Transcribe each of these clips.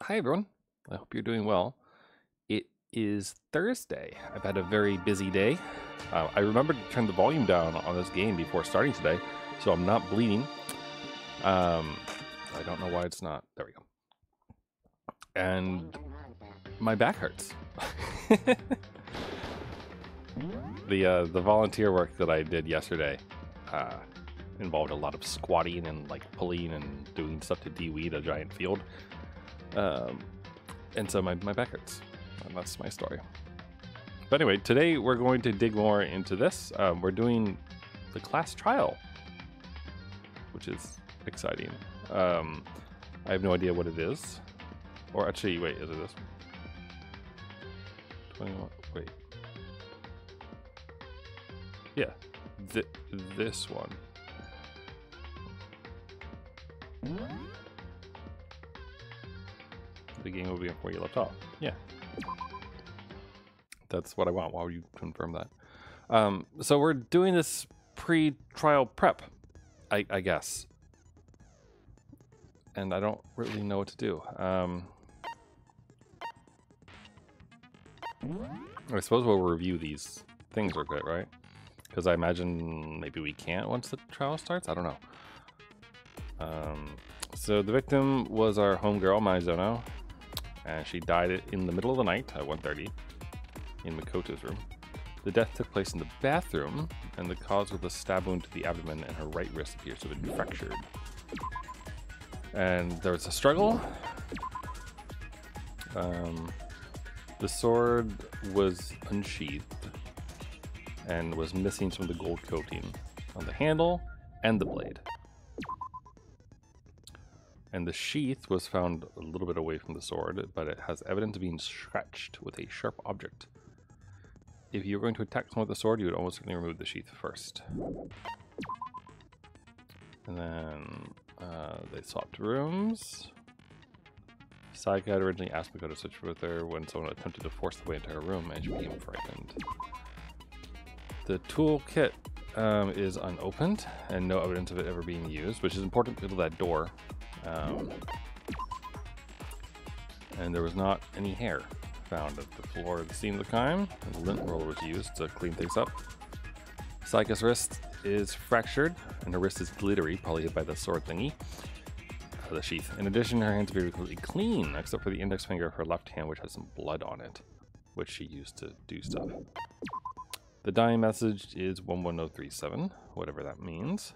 Hi everyone, I hope you're doing well. It is Thursday. I've had a very busy day. I remembered to turn the volume down on this game before starting today, so I'm not bleeding. I don't know why it's not. There we go. And my back hurts. The volunteer work that I did yesterday involved a lot of squatting and like pulling and doing stuff to de-weed a giant field. And so my back hurts, and that's my story. But anyway, today we're going to dig more into this. We're doing the class trial, which is exciting. I have no idea what it is. Or actually, wait, is it this one? 21, wait. Yeah, this one. The game will be where you left off. Yeah. That's what I want. Why would you confirm that? So we're doing this pre-trial prep, I guess. And I don't really know what to do. I suppose we'll review these things real quick, right? Because I imagine maybe we can't once the trial starts. I don't know. So the victim was our homegirl, Maizono. And she died in the middle of the night at 1:30 in Makoto's room. The death took place in the bathroom, and the cause was a stab wound to the abdomen, and her right wrist appears to have been fractured. And there was a struggle. The sword was unsheathed and was missing some of the gold coating on the handle and the blade. And the sheath was found a little bit away from the sword, but it has evidence of being scratched with a sharp object. If you were going to attack someone with the sword, you would almost certainly remove the sheath first. And then they swapped rooms. Saika had originally asked Makoto to switch with her when someone attempted to force their way into her room, and she became frightened. The toolkit is unopened, and no evidence of it ever being used, which is important because of that door. And there was not any hair found at the floor of the scene of the crime. A lint roller was used to clean things up. Saika's wrist is fractured, and her wrist is glittery, probably hit by the sword thingy, the sheath. In addition, her hands appear completely clean, except for the index finger of her left hand, which has some blood on it, which she used to do stuff. The dying message is 11037, whatever that means.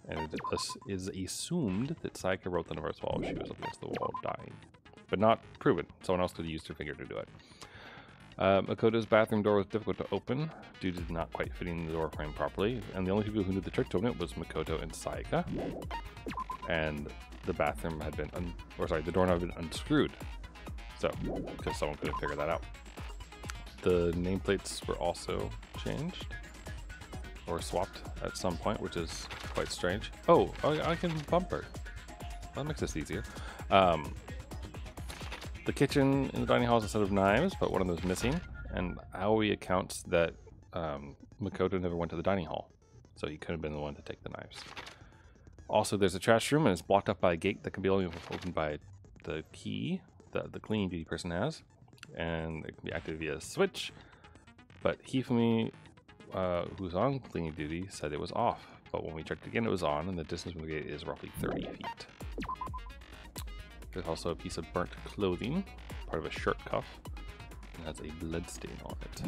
And it is assumed that Saika wrote the numbers while she was up against the wall dying. But not proven. Someone else could have used her finger to do it. Makoto's bathroom door was difficult to open due to not quite fitting the door frame properly. And the only people who knew the trick to open it was Makoto and Saika. And the bathroom had been, the doorknob had been unscrewed. So, because someone could have figured that out. The nameplates were also changed. Or swapped at some point, which is quite strange. Oh, I can bump her. That makes this easier. The kitchen in the dining hall is a set of knives, but one of them is missing. And Aoi accounts that Makoto never went to the dining hall, so he could have been the one to take the knives. Also, there's a trash room, and it's blocked up by a gate that can be only opened by the key that the cleaning duty person has, and it can be activated via a switch. But Hifumi, who's on cleaning duty, said it was off, but when we checked again it was on, and the distance from the gate is roughly 30 feet. There's also a piece of burnt clothing, part of a shirt cuff, and has a blood stain on it.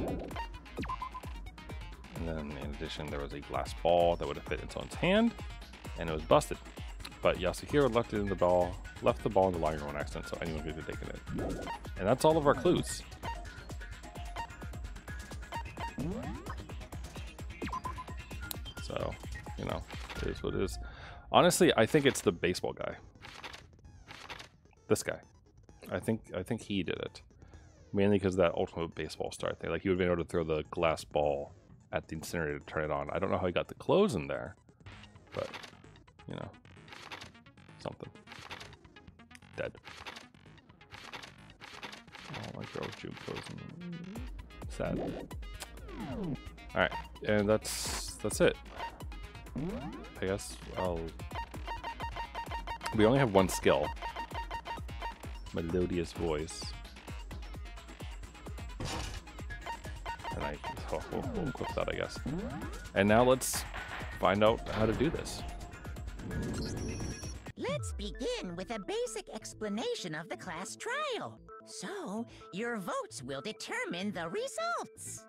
And then in addition there was a glass ball that would have fit in someone's hand, and it was busted. But Yasuhiro left the ball in the locker room on accident, so anyone could have taken it. And that's all of our clues. So, you know, it is what it is. Honestly, I think it's the baseball guy. This guy. I think he did it. Mainly because of that ultimate baseball star thing. Like, he would have been able to throw the glass ball at the incinerator to turn it on. I don't know how he got the clothes in there. But, you know. Something. Dead. Oh, my girl June clothes. Sad. Alright, and that's it. I guess I'll We only have one skill. Melodious voice. And we'll equip that, I guess. And now let's find out how to do this. Let's begin with a basic explanation of the class trial. So, your votes will determine the results.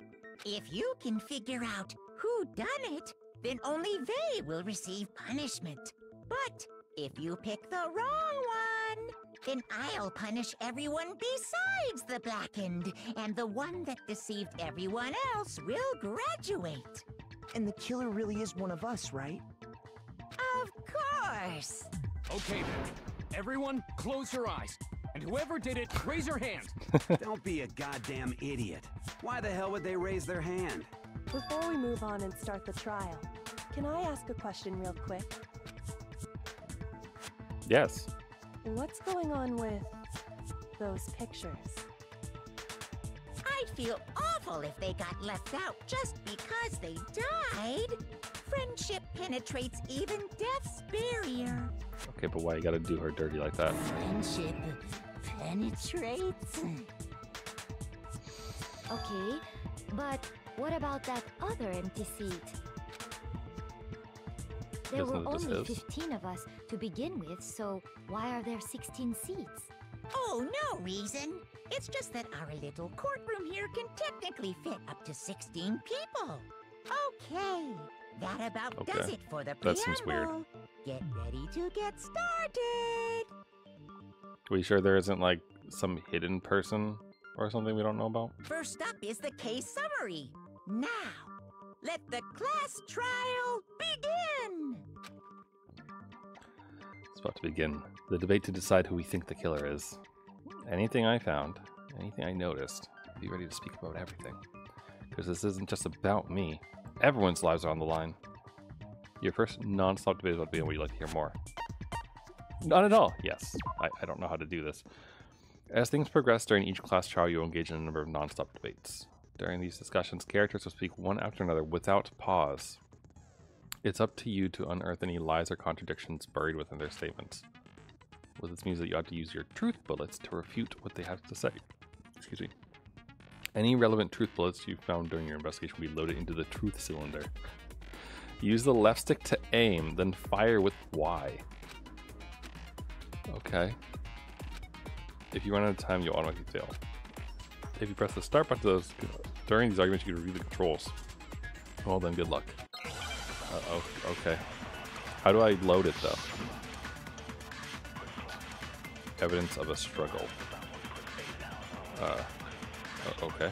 If you can figure out who done it, then only they will receive punishment. But if you pick the wrong one, then I'll punish everyone besides the blackened, and the one that deceived everyone else will graduate. And the killer really is one of us, right? Of course. Okay then. Everyone, close your eyes. And whoever did it, raise your hand. Don't be a goddamn idiot. Why the hell would they raise their hand? Before we move on and start the trial, can I ask a question real quick? Yes. What's going on with those pictures? I'd feel awful if they got left out just because they died. Friendship penetrates even death's barrier. Okay, but why you gotta do her dirty like that? Friendship penetrates? Okay, but what about that other empty seat? There Doesn't were it just only is? 15 of us to begin with, so why are there 16 seats? Oh, no reason. It's just that our little courtroom here can technically fit up to 16 people. Okay, that about does Okay. it for the That seems weird. preamble. Get ready to get started. Are we sure there isn't like some hidden person or something we don't know about? First up is the case summary. Now, let the class trial begin. It's about to begin. The debate to decide who we think the killer is. Anything I found, anything I noticed, be ready to speak about everything. Because this isn't just about me. Everyone's lives are on the line. Your first non-stop debate is about to begin. Would you like to hear more? Not at all. Yes. I don't know how to do this. As things progress during each class trial, you will engage in a number of non-stop debates. During these discussions, characters will speak one after another without pause. It's up to you to unearth any lies or contradictions buried within their statements. Well, this means that you have to use your truth bullets to refute what they have to say. Excuse me. Any relevant truth bullets you found during your investigation will be loaded into the truth cylinder. Use the left stick to aim, then fire with Y. Okay. If you run out of time, you'll automatically fail. If you press the start button during these arguments, you can review the controls. Well then, good luck. Uh-oh, okay. How do I load it, though? Evidence of a struggle. Okay.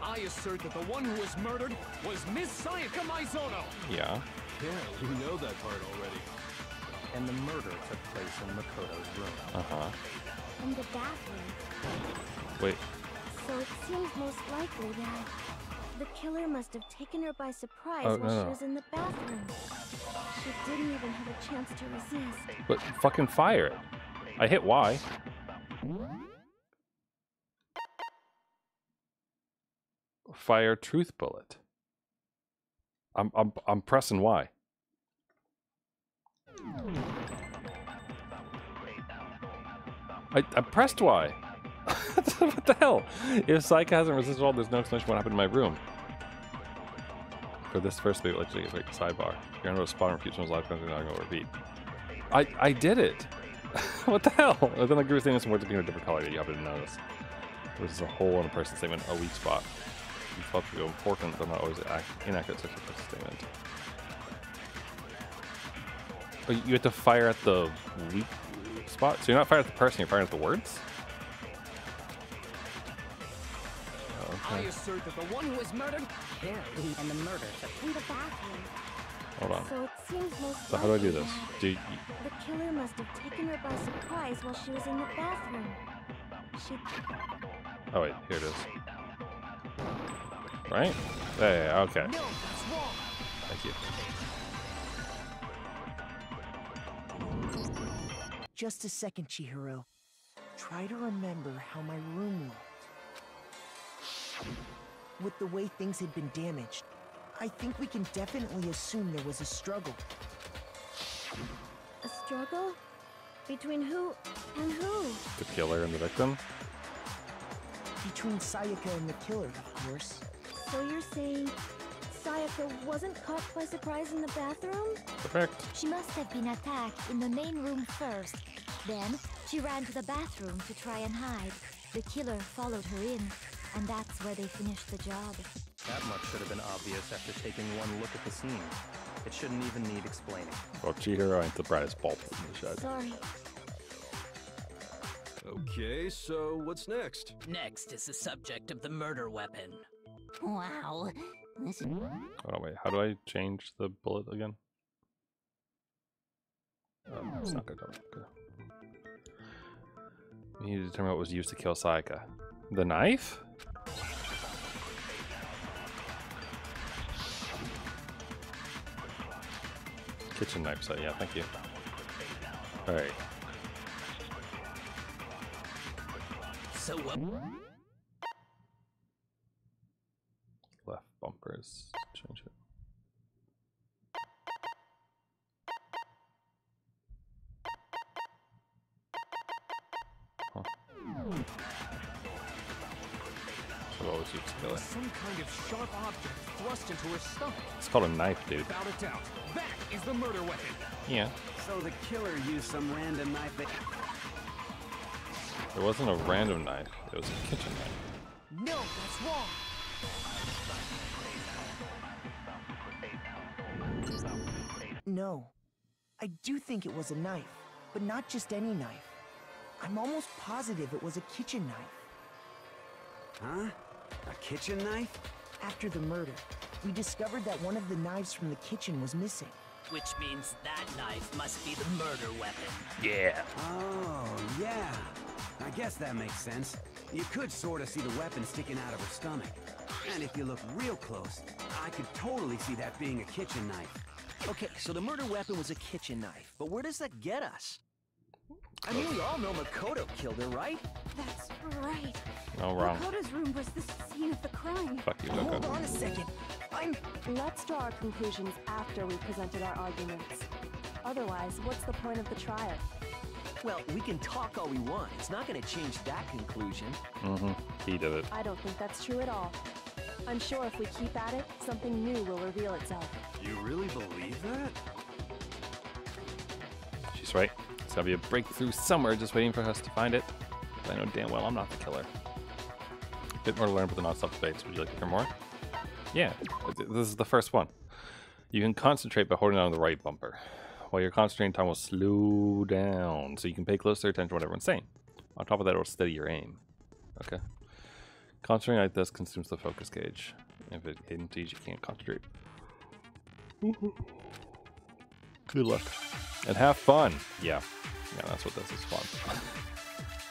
I assert that the one who was murdered was Miss Sayaka Maizono. Yeah. Yeah, we know that part already. And the murder took place in Makoto's room. Uh-huh. In the bathroom. Wait. So it seems most likely that the killer must have taken her by surprise Oh, while no, she no. was in the bathroom. She didn't even have a chance to resist. But fucking fire it. I hit Y. Fire truth bullet. I'm pressing Y. I pressed Y. What the hell? If Sayaka hasn't resisted all, there's no explanation what happened in my room. For this first bit, let's take a quick sidebar. You're gonna spot and refute someone's life, I'm not gonna repeat. I did it! What the hell? And then I grew saying some words being a different color that you happen to notice. This is a hole in a person's statement, a weak spot. These spots are important, but not always inaccurate, such a person's statement. Oh, you have to fire at the weak spot? So you're not firing at the person, you're firing at the words? I assert that the one who was murdered And the murder took In the bathroom. Hold on. So it seems most So how do I do likely this? that Do you, the killer must have taken her by surprise while she was in the bathroom. She... oh wait, here it is. Right? Yeah, okay. No, that's wrong. Thank you. Just a second, Chihiro. Try to remember how my room looked. With the way things had been damaged, I think we can definitely assume there was a struggle. A struggle? Between who and who? The killer and the victim? Between Sayaka and the killer, of course. So you're saying Sayaka wasn't caught by surprise in the bathroom? Correct. She must have been attacked in the main room first. Then, she ran to the bathroom to try and hide. The killer followed her in, and that's where they finished the job. That much should have been obvious after taking one look at the scene. It shouldn't even need explaining. Well, Chihiro ain't surprised Bolt in the shed. Sorry. Okay, so what's next? Next is the subject of the murder weapon. Wow. This is... Oh, wait. How do I change the bullet again? It's not gonna go. Okay. We need to determine what was used to kill Sayaka. The knife? Kitchen knife set, yeah, thank you. Alright. So what? Left bumpers. Change it. Huh. So what was used to kill it? Some kind of sharp object thrust into her stomach. It's called a knife, dude. Without a doubt, that is the murder weapon. Yeah. So the killer used some random knife that... It wasn't a random knife. It was a kitchen knife. No, that's wrong. No. I do think it was a knife, but not just any knife. I'm almost positive it was a kitchen knife. Huh? A kitchen knife? After the murder, we discovered that one of the knives from the kitchen was missing. Which means that knife must be the murder weapon. Yeah. Oh, yeah. I guess that makes sense. You could sort of see the weapon sticking out of her stomach. And if you look real close, I could totally see that being a kitchen knife. Okay, so the murder weapon was a kitchen knife, but where does that get us? I mean, we all know Makoto killed her, right? That's right. No, wrong. Makoto's room was the scene of the crime. Fuck you, Hold Loco. on a second. Let's draw our conclusions after we've presented our arguments. Otherwise, what's the point of the trial? Well, we can talk all we want. It's not going to change that conclusion. Mm-hmm. He did it. I don't think that's true at all. I'm sure if we keep at it, something new will reveal itself. You really believe that? She's right. It's gotta be a breakthrough somewhere, just waiting for us to find it. But I know damn well I'm not the killer. A bit more to learn, but the non-stop debates. Would you like to hear more? Yeah, this is the first one. You can concentrate by holding on to the right bumper. While you're concentrating, time will slow down, so you can pay closer attention to what everyone's saying. On top of that, it'll steady your aim. Okay. Concentrating like this consumes the focus gauge. If it empties, you can't concentrate. Good luck. And have fun. Yeah. Yeah, that's what this is, fun.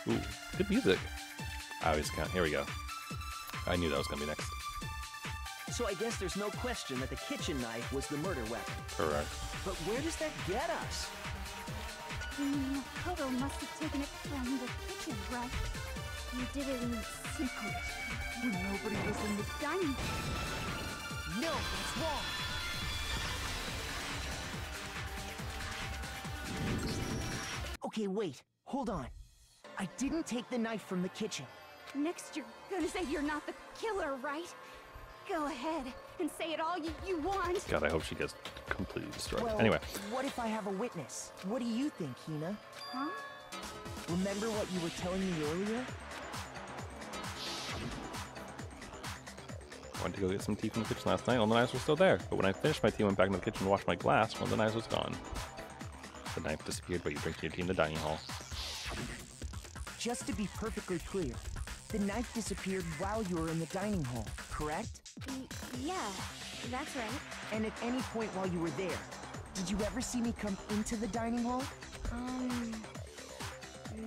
Ooh, good music. I always count. Here we go. I knew that was going to be next. So I guess there's no question that the kitchen knife was the murder weapon. Correct. But where does that get us? Makoto must have taken it from the kitchen, right? He did it in secret when nobody was in the dining room. No, that's wrong. Okay, wait. Hold on. I didn't take the knife from the kitchen. Next, you're gonna say you're not the killer, right? Go ahead and say it all you want. God, I hope she gets completely destroyed. Well, Anyway. what if I have a witness? What do you think, Hina? Huh? Remember what you were telling me earlier? I went to go get some tea from the kitchen last night. All the knives were still there. But when I finished my tea, went back into the kitchen to wash my glass, one of the knives was gone. The knife disappeared, but you drink your tea in the dining hall. Just to be perfectly clear, the knife disappeared while you were in the dining hall, correct? Yeah, that's right. And at any point while you were there, did you ever see me come into the dining hall?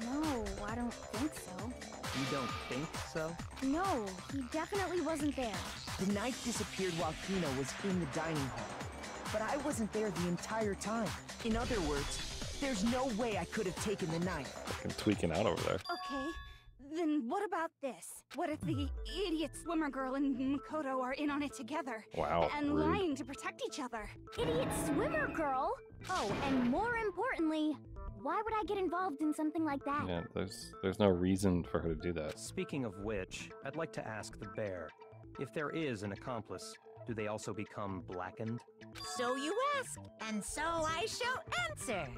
No, I don't think so. You don't think so? No, he definitely wasn't there. The knife disappeared while Hina was in the dining hall. But I wasn't there the entire time. In other words, there's no way I could have taken the knife. Fucking tweaking out over there. Okay, then what about this? What if the idiot swimmer girl and Makoto are in on it together? Wow, And rude. lying to protect each other? Idiot swimmer girl? Oh, and more importantly, Why would I get involved in something like that? Yeah, there's no reason for her to do that. Speaking of which, I'd like to ask the bear, if there is an accomplice, do they also become blackened? So you ask, and so I shall answer.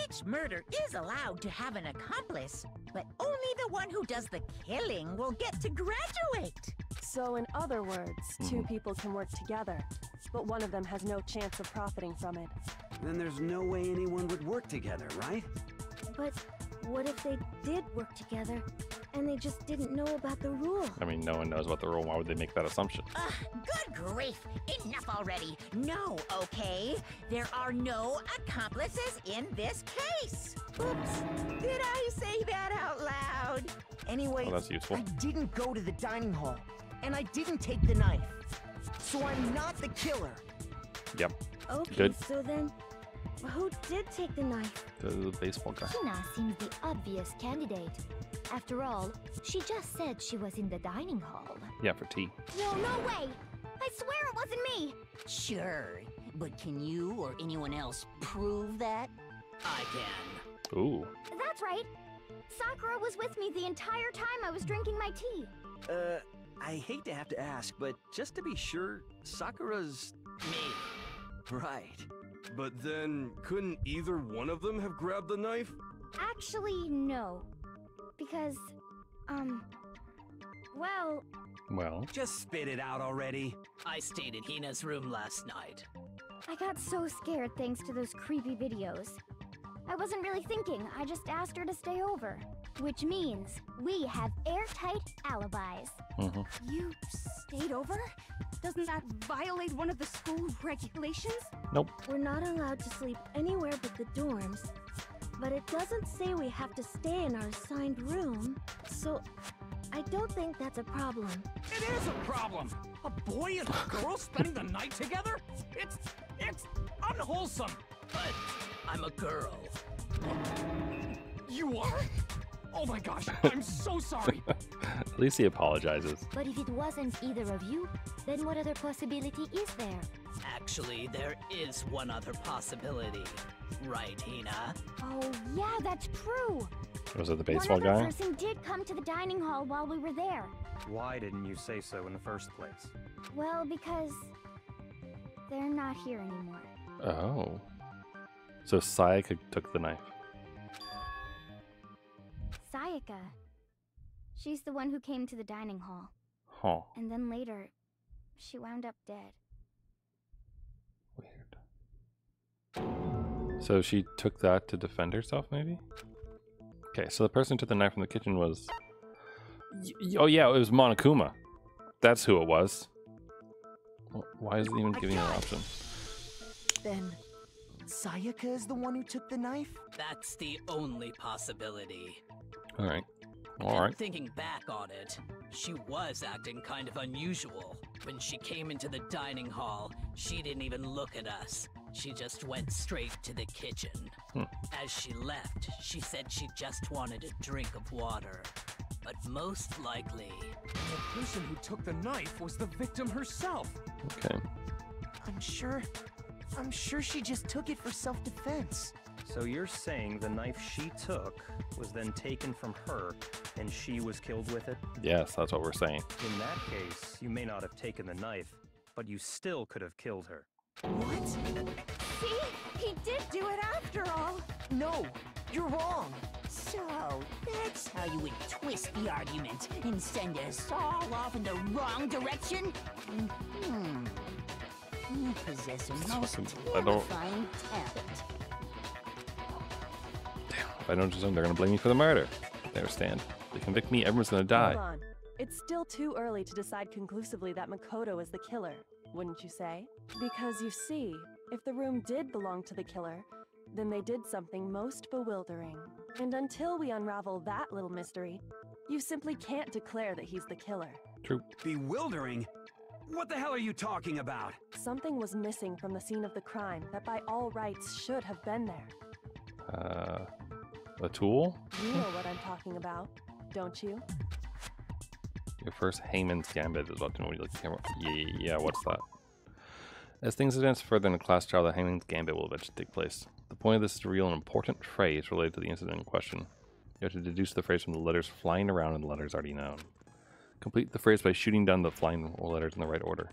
Each murder is allowed to have an accomplice, but only the one who does the killing will get to graduate. So in other words, two people can work together, but one of them has no chance of profiting from it. Then there's no way anyone would work together, right? But what if they did work together and they just didn't know about the rule? I mean, no one knows about the rule. Why would they make that assumption? Good grief! Enough already! No, okay? There are no accomplices in this case! Oops! Did I say that out loud? Anyway, Oh, that's useful. I didn't go to the dining hall, and I didn't take the knife. So I'm not the killer. Yep. Okay, Good. so then, who did take the knife? The baseball guy. Tina seems the obvious candidate. After all, she just said she was in the dining hall. Yeah, for tea. No way! I swear it wasn't me! Sure, but can you or anyone else prove that? I can. Ooh. That's right! Sakura was with me the entire time I was drinking my tea. I hate to have to ask, but just to be sure, Sakura's... Me. Right. But then, couldn't either one of them have grabbed the knife? Actually, no. Because, well... Just spit it out already. I stayed in Hina's room last night. I got so scared thanks to those creepy videos. I wasn't really thinking, I just asked her to stay over. Which means we have airtight alibis. You stayed over? Doesn't that violate one of the school regulations? Nope. We're not allowed to sleep anywhere but the dorms. But it doesn't say we have to stay in our assigned room, so I don't think that's a problem. It is a problem! A boy and a girl spending the night together? It's unwholesome! But I'm a girl. You are? Oh my gosh, I'm so sorry! At least he apologizes. But if it wasn't either of you, then what other possibility is there? Actually, there is one other possibility. Right, Hina? Oh, yeah, that's true! Was it the baseball One other guy? person did come to the dining hall while we were there. Why didn't you say so in the first place? Well, because they're not here anymore. Oh. So Sayaka took the knife. Sayaka. She's the one who came to the dining hall. Huh. And then later, she wound up dead. So she took that to defend herself, maybe? Okay, so the person who took the knife from the kitchen was... oh yeah, it was Monokuma. That's who it was. Why is it even giving her an option? Then, Sayaka is the one who took the knife? That's the only possibility. Alright. And Alright. thinking back on it, she was acting kind of unusual. When she came into the dining hall, she didn't even look at us. She just went straight to the kitchen. As she left, she said she just wanted a drink of water. But most likely... The person who took the knife was the victim herself. Okay. I'm sure she just took it for self-defense. So you're saying the knife she took was then taken from her and she was killed with it? Yes, that's what we're saying. In that case, you may not have taken the knife, but you still could have killed her. What? See? He did do it after all. No, you're wrong. So, that's how you would twist the argument and send us all off in the wrong direction? You possess a most I don't... terrifying talent. Damn, if I don't do something, they're gonna blame me for the murder. They understand. If they convict me, everyone's gonna die. Hold on. It's still too early to decide conclusively that Makoto is the killer, wouldn't you say? Because you see, if the room did belong to the killer, then they did something most bewildering. And until we unravel that little mystery, you simply can't declare that he's the killer. True. Bewildering? What the hell are you talking about? Something was missing from the scene of the crime that by all rights should have been there. A tool? You know what I'm talking about, don't you? Your first Heyman's Gambit is about to know what you like to camera. Yeah, what's that? As things advance further in the class trial, the Heyman's Gambit will eventually take place. The point of this is to reveal an important phrase related to the incident in question. You have to deduce the phrase from the letters flying around and the letters already known. Complete the phrase by shooting down the flying letters in the right order.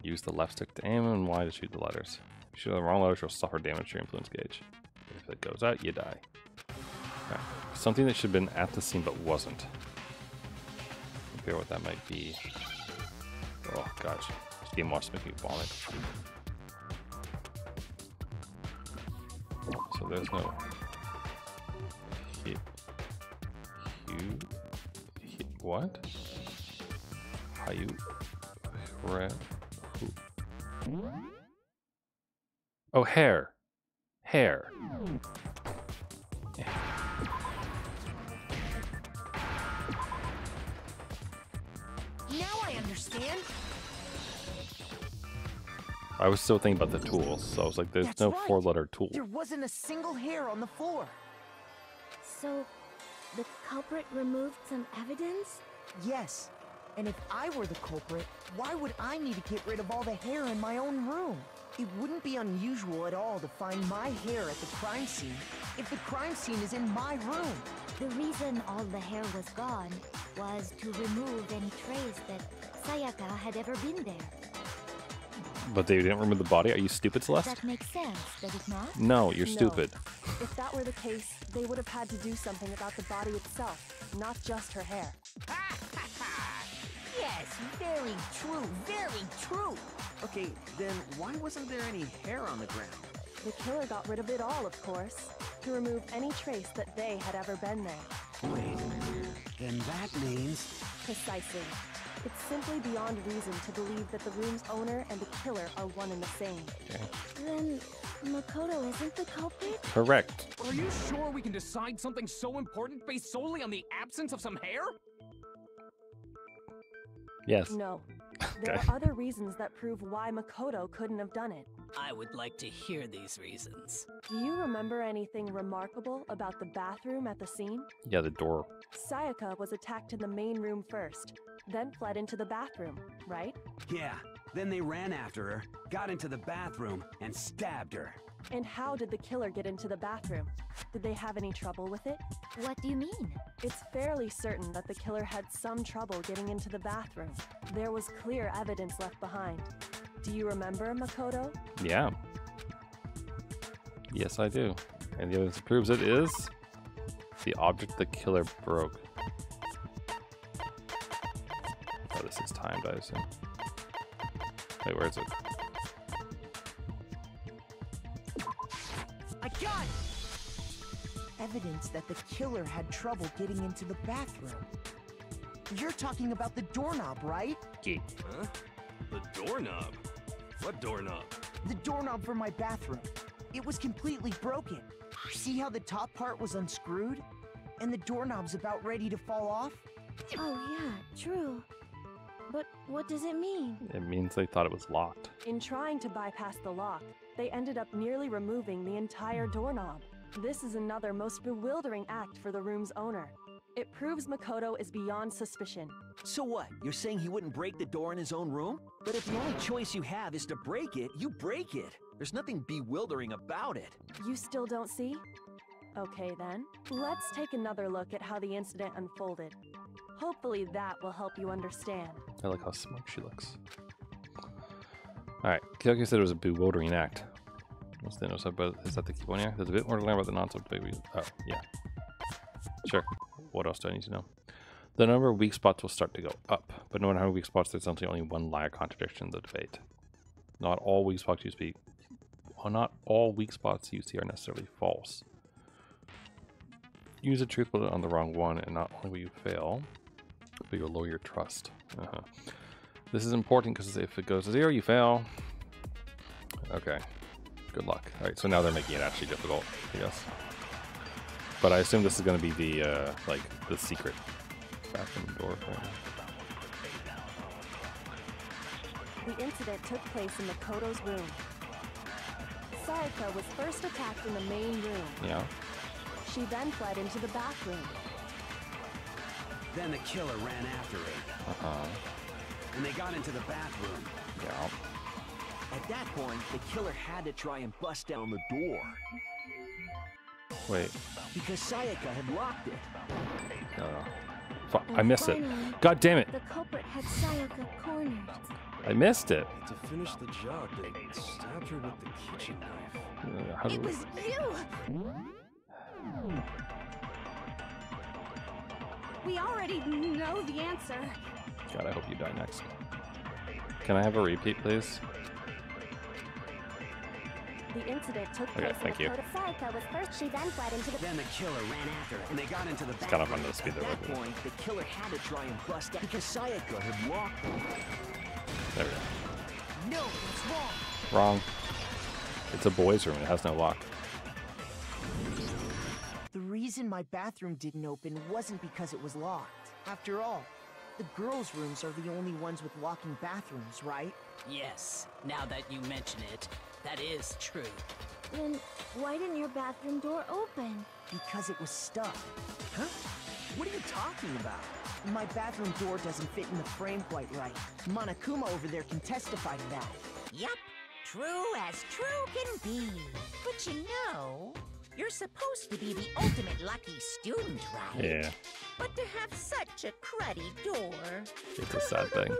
Use the left stick to aim and Y to shoot the letters. If you shoot the wrong letters, you'll suffer damage to your influence gauge. If it goes out, you die. Okay. Something that should have been at the scene but wasn't. Figure what that might be. Oh gosh, this game wants to make me vomit. So there's no hit. What? How you? Oh, hair. Hair. Yeah. Now I understand. I was still thinking about the tools, so I was like, there's That's no right. 4-letter tool. There wasn't a single hair on the floor. So, the culprit removed some evidence? Yes. And if I were the culprit, why would I need to get rid of all the hair in my own room? It wouldn't be unusual at all to find my hair at the crime scene if the crime scene is in my room. The reason all the hair was gone was to remove any trace that Sayaka had ever been there. But they didn't remove the body? Are you stupid, Celeste? That makes sense, does it not? No, you're No. stupid. If that were the case, they would have had to do something about the body itself, not just her hair. Yes, very true, very true. Okay, then why wasn't there any hair on the ground? The killer got rid of it all, of course, to remove any trace that they had ever been there. Wait, then that means... Precisely. It's simply beyond reason to believe that the room's owner and the killer are one and the same. Okay. Then, Makoto isn't the culprit? Correct. Are you sure we can decide something so important based solely on the absence of some hair? Yes. No. There Okay. are other reasons that prove why Makoto couldn't have done it. I would like to hear these reasons. Do you remember anything remarkable about the bathroom at the scene? Yeah, the door. Sayaka was attacked in the main room first, then fled into the bathroom, right? Yeah, then they ran after her, got into the bathroom, and stabbed her. And how did the killer get into the bathroom? Did they have any trouble with it? What do you mean? It's fairly certain that the killer had some trouble getting into the bathroom. There was clear evidence left behind. Do you remember, Makoto? Yeah. Yes, I do. And the evidence that proves it is the object the killer broke. Oh, this is timed, I assume. Wait, where is it? I got it! Evidence that the killer had trouble getting into the bathroom. You're talking about the doorknob, right? Huh? The doorknob? What doorknob? The doorknob for my bathroom. It was completely broken. See how the top part was unscrewed? And the doorknob's about ready to fall off? Oh yeah, true. But what does it mean? It means they thought it was locked. In trying to bypass the lock, they ended up nearly removing the entire doorknob. This is another most bewildering act for the room's owner. It proves Makoto is beyond suspicion. So what? You're saying he wouldn't break the door in his own room? But if the only choice you have is to break it, you break it. There's nothing bewildering about it. You still don't see? Okay then, let's take another look at how the incident unfolded. Hopefully that will help you understand. I like how smug she looks. Alright, like I said, it was a bewildering act. What's the notice about? Is that the key one here? There's a bit more to learn about the non-sub baby. Oh, yeah. Sure. What else do I need to know? The number of weak spots will start to go up, but no matter how many weak spots, there's essentially only one lie or contradiction in the debate. Not all weak spots you see. Not all weak spots you see are necessarily false. Use the truth bullet on the wrong one, and not only will you fail, but you'll lower your trust. This is important because if it goes to 0, you fail. Okay. Good luck. Alright, so now they're making it actually difficult, I guess. But I assume this is going to be the, like, the secret bathroom door thing. The incident took place in Makoto's room. Sayaka was first attacked in the main room. Yeah. She then fled into the bathroom. Then the killer ran after her. And they got into the bathroom. Yeah. At that point, the killer had to try and bust down the door. Wait. Because Sayaka had locked it. No. Fuck, I missed it. God damn it. The culprit had Sayaka cornered. I missed it. To finish the job, they stabbed her with the kitchen knife. How do It we... was you! We already know the answer. God, I hope you die next. Can I have a repeat, please? The incident took Okay, place thank you. Sayaka was first, she then fled into the... Then the killer ran after her, and they got into the It's back kind of room. fun to speed At it that over. point, the killer had to try and bust down because Sayaka had locked it. There we go. No, it's wrong. Wrong. It's a boys' room. It has no lock. The reason my bathroom didn't open wasn't because it was locked. After all, the girls' rooms are the only ones with locking bathrooms, right? Yes, now that you mention it, that is true. Then why didn't your bathroom door open? Because it was stuck. Huh? What are you talking about? My bathroom door doesn't fit in the frame quite right. Monokuma over there can testify to that. Yup, true as true can be. But you know, you're supposed to be the ultimate lucky student, right? Yeah. But to have such a cruddy door... It's a sad thing.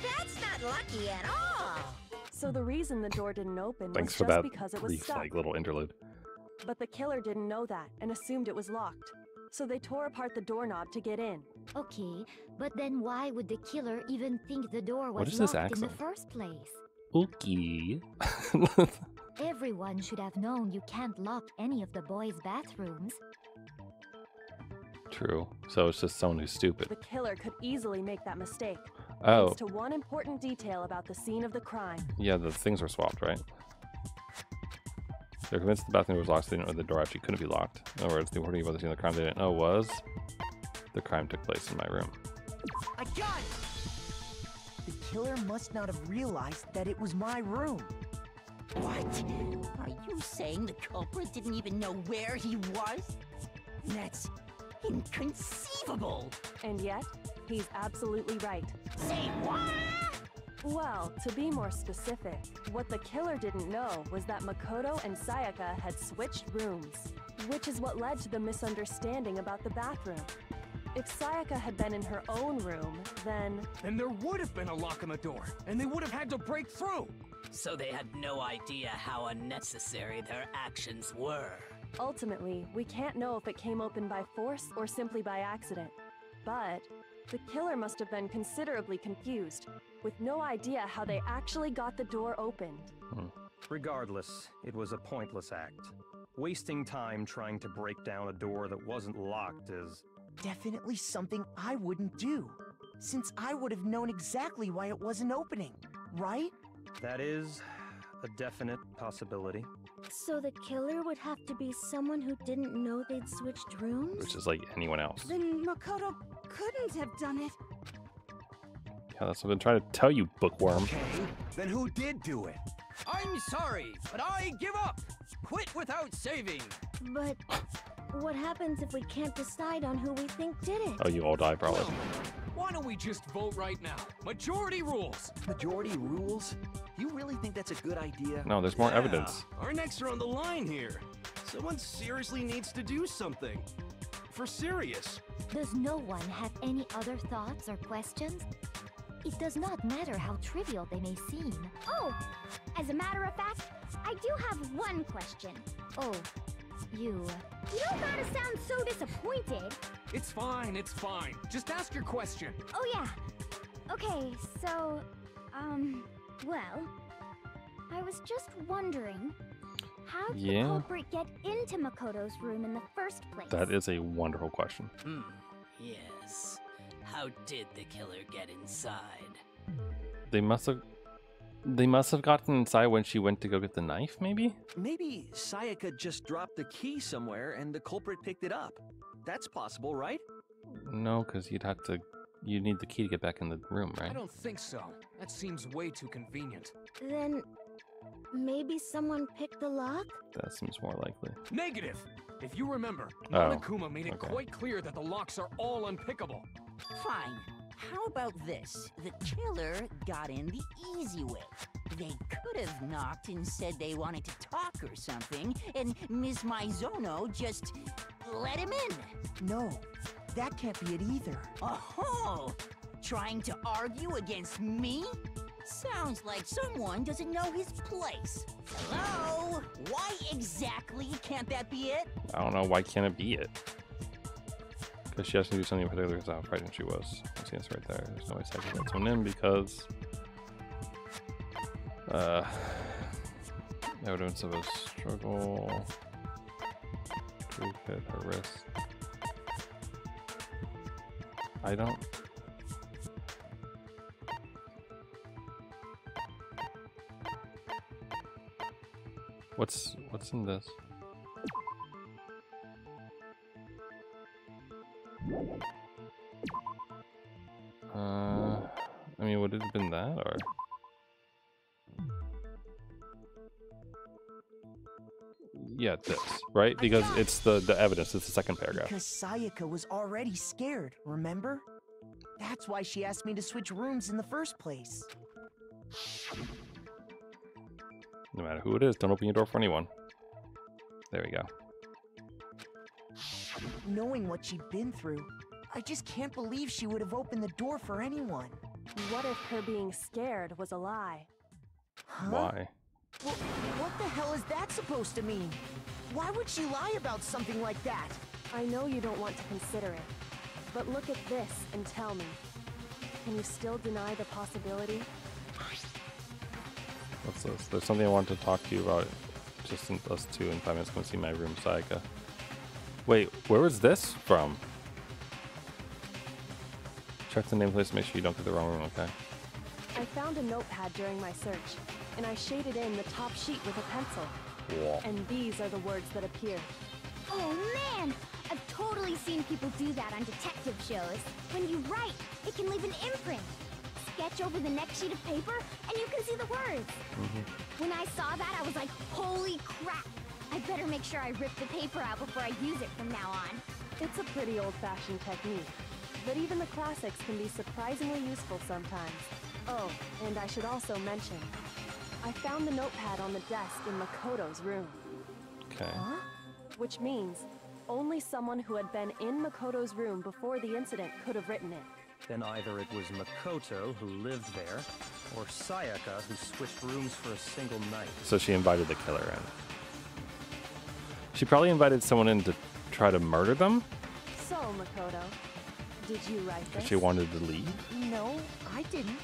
That's not lucky at all! So the reason the door didn't open Thanks was for just that because it was brief, stuck. like, little interlude. But the killer didn't know that and assumed it was locked. So they tore apart the doorknob to get in. Okay, but then why would the killer even think the door What was is this locked in the accent? first place? Okay. Everyone should have known you can't lock any of the boys' bathrooms. True. So it's just someone who's stupid. The killer could easily make that mistake. Oh. Thanks to one important detail about the scene of the crime. Yeah, the things were swapped, right? They're convinced the bathroom was locked, so they didn't know the door actually couldn't be locked. In other words, the important about the scene of the crime they didn't know was the crime took place in my room. I got it! The killer must not have realized that it was my room. What? Are you saying the culprit didn't even know where he was? That's inconceivable! And yet, he's absolutely right. Say what? Well, to be more specific, what the killer didn't know was that Makoto and Sayaka had switched rooms, which is what led to the misunderstanding about the bathroom. If Sayaka had been in her own room, then there would have been a lock on the door, and they would have had to break through. So they had no idea how unnecessary their actions were. ultimately, we can't know if it came open by force or simply by accident. But the killer must have been considerably confused, with no idea how they actually got the door opened. Regardless, it was a pointless act. Wasting time trying to break down a door that wasn't locked is... definitely something I wouldn't do, since I would have known exactly why it wasn't opening, right? That is a definite possibility. So the killer would have to be someone who didn't know they'd switched rooms? Which is like anyone else. Then Makoto couldn't have done it. Yeah, that's what I've been trying to tell you, bookworm. Okay, then who did do it? I'm sorry, but I give up. Quit without saving. But what happens if we can't decide on who we think did it? Oh, you all die probably. Well, why don't we just vote right now? Majority rules. Majority rules? You really think that's a good idea? No, there's more evidence. Our necks are on the line here. Someone seriously needs to do something. For serious. Does no one have any other thoughts or questions? It does not matter how trivial they may seem. Oh, as a matter of fact, I do have one question. Oh, you don't gotta sound so disappointed. It's fine, it's fine. Just ask your question. Oh yeah. Okay, so, well, I was just wondering, how did the culprit get into Makoto's room in the first place? That is a wonderful question. Yes. How did the killer get inside? They must have gotten inside when she went to go get the knife, maybe? Maybe Sayaka just dropped the key somewhere and the culprit picked it up. That's possible, right? No, because you'd need the key to get back in the room, right? I don't think so. That seems way too convenient. Then maybe someone picked the lock? That seems more likely. Negative! If you remember, Oh, Monokuma made it okay. quite clear that the locks are all unpickable. Fine. How about this? The killer got in the easy way. They could have knocked and said they wanted to talk or something, and Miss Maizono just let him in. No, that can't be it either. Oh, trying to argue against me? Sounds like someone doesn't know his place. Hello? Why exactly can't that be it? I don't know. Why can't it be it? Because she has to do something in particular because how frightened she was. See, it's right there. There's no way I can get someone in because evidence of a struggle. Truth hit her wrist. I don't. What's in this? I mean, would it have been that or? Yeah, this, right? Because it's the evidence. It's the second paragraph. Because Sayaka was already scared, remember? That's why she asked me to switch rooms in the first place. No matter who it is, don't open your door for anyone. There we go. Knowing what she'd been through, I just can't believe she would have opened the door for anyone. What if her being scared was a lie? Huh? Why? Well, what the hell is that supposed to mean? Why would she lie about something like that? I know you don't want to consider it, but look at this and tell me. Can you still deny the possibility? What's this? There's something I want to talk to you about. Just in us two in 5 minutes. Come see my room, Sayaka. Wait, where was this from? Check the nameplate to make sure you don't get the wrong room, okay? I found a notepad during my search, and I shaded in the top sheet with a pencil. Whoa. And these are the words that appear. Oh man! I've totally seen people do that on detective shows. When you write, it can leave an imprint. Sketch over the next sheet of paper, and you can see the words. When I saw that, I was like, holy crap! I better make sure I rip the paper out before I use it from now on. It's a pretty old-fashioned technique, but even the classics can be surprisingly useful sometimes. Oh, and I should also mention, I found the notepad on the desk in Makoto's room. Okay. Huh? Which means only someone who had been in Makoto's room before the incident could have written it. Then either it was Makoto who lived there, or Sayaka who switched rooms for a single night. So she invited the killer in. She probably invited someone in to try to murder them? So, Makoto, did you write this? Because she wanted to leave? No, I didn't.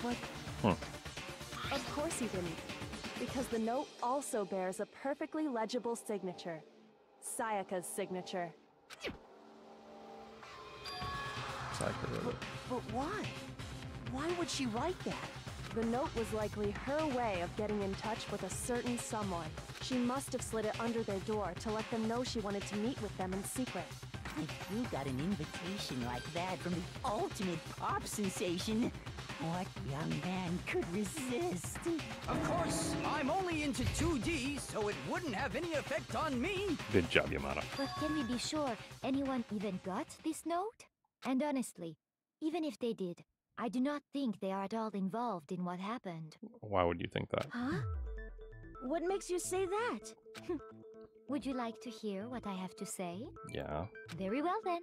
But... Of course you didn't. Because the note also bears a perfectly legible signature. Sayaka's signature. Sayaka wrote it. But why? Why would she write that? The note was likely her way of getting in touch with a certain someone. She must have slid it under their door to let them know she wanted to meet with them in secret. If you got an invitation like that from the ultimate pop sensation, what young man could resist? Of course, I'm only into 2D, so it wouldn't have any effect on me. Good job, Yamada. But can we be sure anyone even got this note? And honestly, even if they did, I do not think they are at all involved in what happened. Why would you think that? Huh? What makes you say that? Would you like to hear what I have to say? Yeah. Very well then.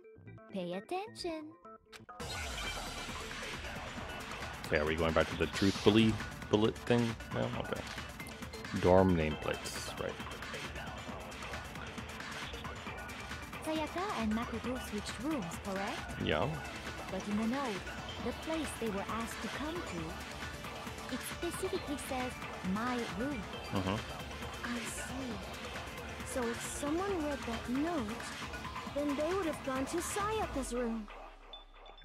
Pay attention. Okay, are we going back to the truthfully bullet thing now? Okay. Dorm nameplates, right. Sayaka and Makoto switched rooms, correct? Yeah. But in the note, the place they were asked to come to, it specifically says, my room. I see. So if someone read that note, then they would have gone to Sayaka's room.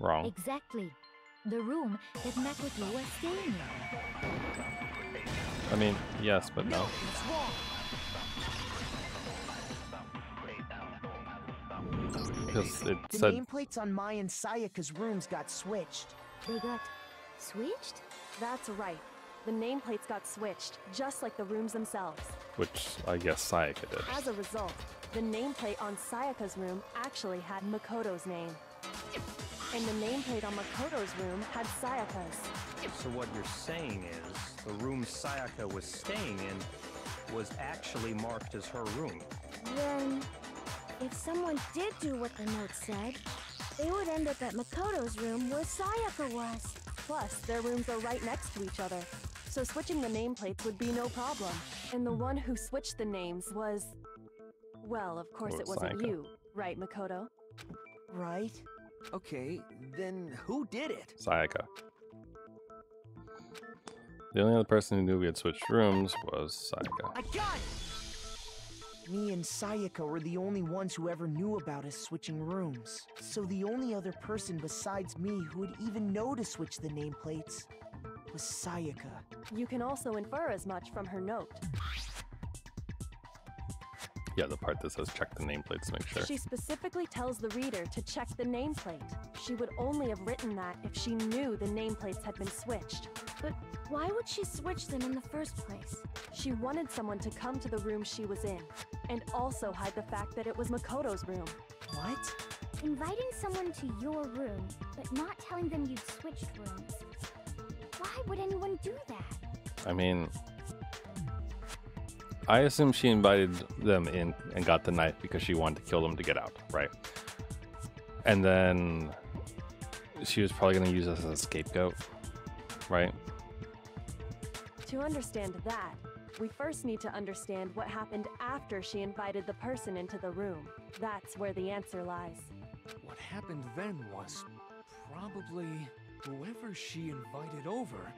Wrong. Exactly. The room that Makoto was staying in. I mean, yes, but no. It's wrong. Because it The said... nameplates on Mai and Sayaka's rooms got switched. They got switched? That's right. The nameplates got switched, just like the rooms themselves. Which I guess Sayaka did. As a result, the nameplate on Sayaka's room actually had Makoto's name. And the nameplate on Makoto's room had Sayaka's. So what you're saying is, the room Sayaka was staying in was actually marked as her room. Then, if someone did do what the note said, they would end up at Makoto's room where Sayaka was. Plus, their rooms are right next to each other, so switching the nameplates would be no problem. And the one who switched the names was... Well, of course it wasn't Sayaka. you, right, Makoto? Right? Okay, then who did it? Sayaka. The only other person who knew we had switched rooms was Sayaka. I got it! Me and Sayaka were the only ones who ever knew about us switching rooms. So the only other person besides me who would even know to switch the nameplates was Sayaka. You can also infer as much from her note. Yeah, the part that says check the nameplates to make sure. She specifically tells the reader to check the nameplate. She would only have written that if she knew the nameplates had been switched. But why would she switch them in the first place? She wanted someone to come to the room she was in, and also hide the fact that it was Makoto's room. What? Inviting someone to your room, but not telling them you'd switched rooms. Why would anyone do that? I mean, I assume she invited them in and got the knife because she wanted to kill them to get out, right? And then she was probably going to use us as a scapegoat, right? To understand that, we first need to understand what happened after she invited the person into the room. That's where the answer lies. What happened then was probably whoever she invited over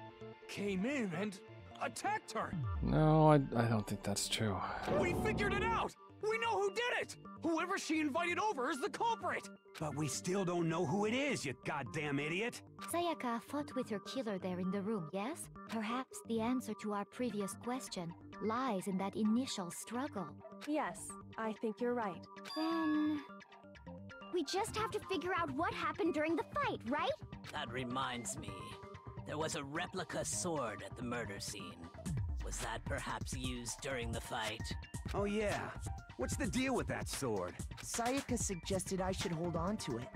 came in and attacked her. No, I don't think that's true. We figured it out! We know who did it! Whoever she invited over is the culprit! But we still don't know who it is, you goddamn idiot! Sayaka fought with her killer there in the room, yes? Perhaps the answer to our previous question lies in that initial struggle. Yes, I think you're right. Then... we just have to figure out what happened during the fight, right? That reminds me. There was a replica sword at the murder scene. Was that perhaps used during the fight? Oh yeah. What's the deal with that sword? Sayaka suggested I should hold on to it.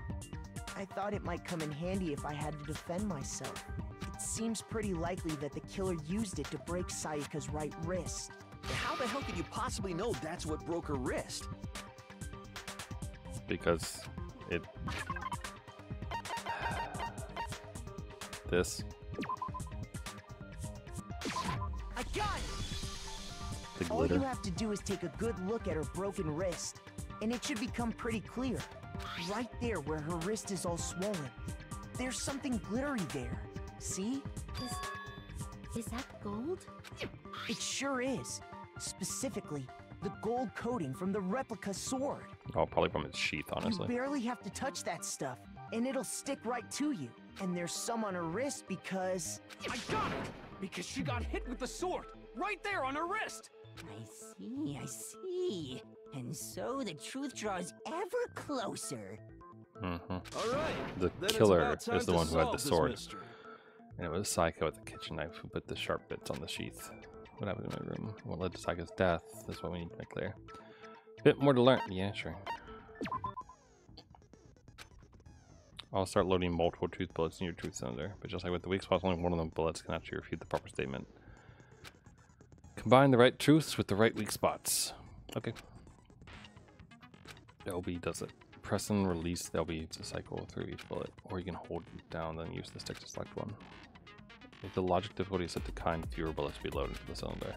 I thought it might come in handy if I had to defend myself. It seems pretty likely that the killer used it to break Sayaka's right wrist. But how the hell could you possibly know that's what broke her wrist? Because it... This. I got it! The All glitter. you have to do is take a good look at her broken wrist, and it should become pretty clear. Right there where her wrist is all swollen. There's something glittery there. See? Is that gold? It sure is. Specifically, the gold coating from the replica sword. Oh, probably from its sheath, honestly. You barely have to touch that stuff, and it'll stick right to you. And there's some on her wrist because... I got it! Because she got hit with the sword! Right there on her wrist! I see. And so the truth draws ever closer. Mm-hmm. All right. The then it's killer about time is the to one who had the solve this sword. mystery. And it was Psycho with the kitchen knife who put the sharp bits on the sheath. What happened in my room? What led to Psycho's death? That's what we need to make clear. Bit more to learn. Yeah, sure. I'll start loading multiple truth bullets in your truth cylinder, but just like with the weak spots, only one of them bullets can actually refute the proper statement. Combine the right truths with the right weak spots. Okay. LB does it. Press and release the LB to cycle through each bullet, or you can hold it down then use the stick to select one. If the logic difficulty is set to kind, fewer bullets be loaded into the cylinder.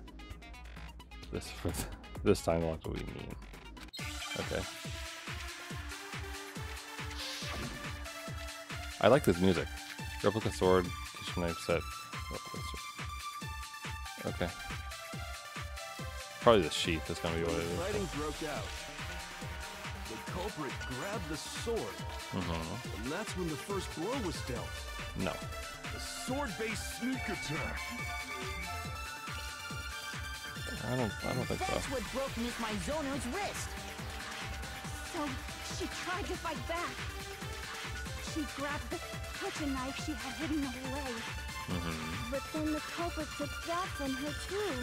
This time that's what we mean. Okay. I like this music. Replica sword, kitchen knife set. Okay. Probably the sheath is gonna be what it is. Fighting broke out. The culprit grabbed the sword, and that's when the first blow was dealt. No. A sword-based sneak attack. I don't think so. That's what broke Miss Mizono's wrist. So, she tried to fight back. She grabbed the kitchen knife she had hidden away. But then the culprit took that from her too.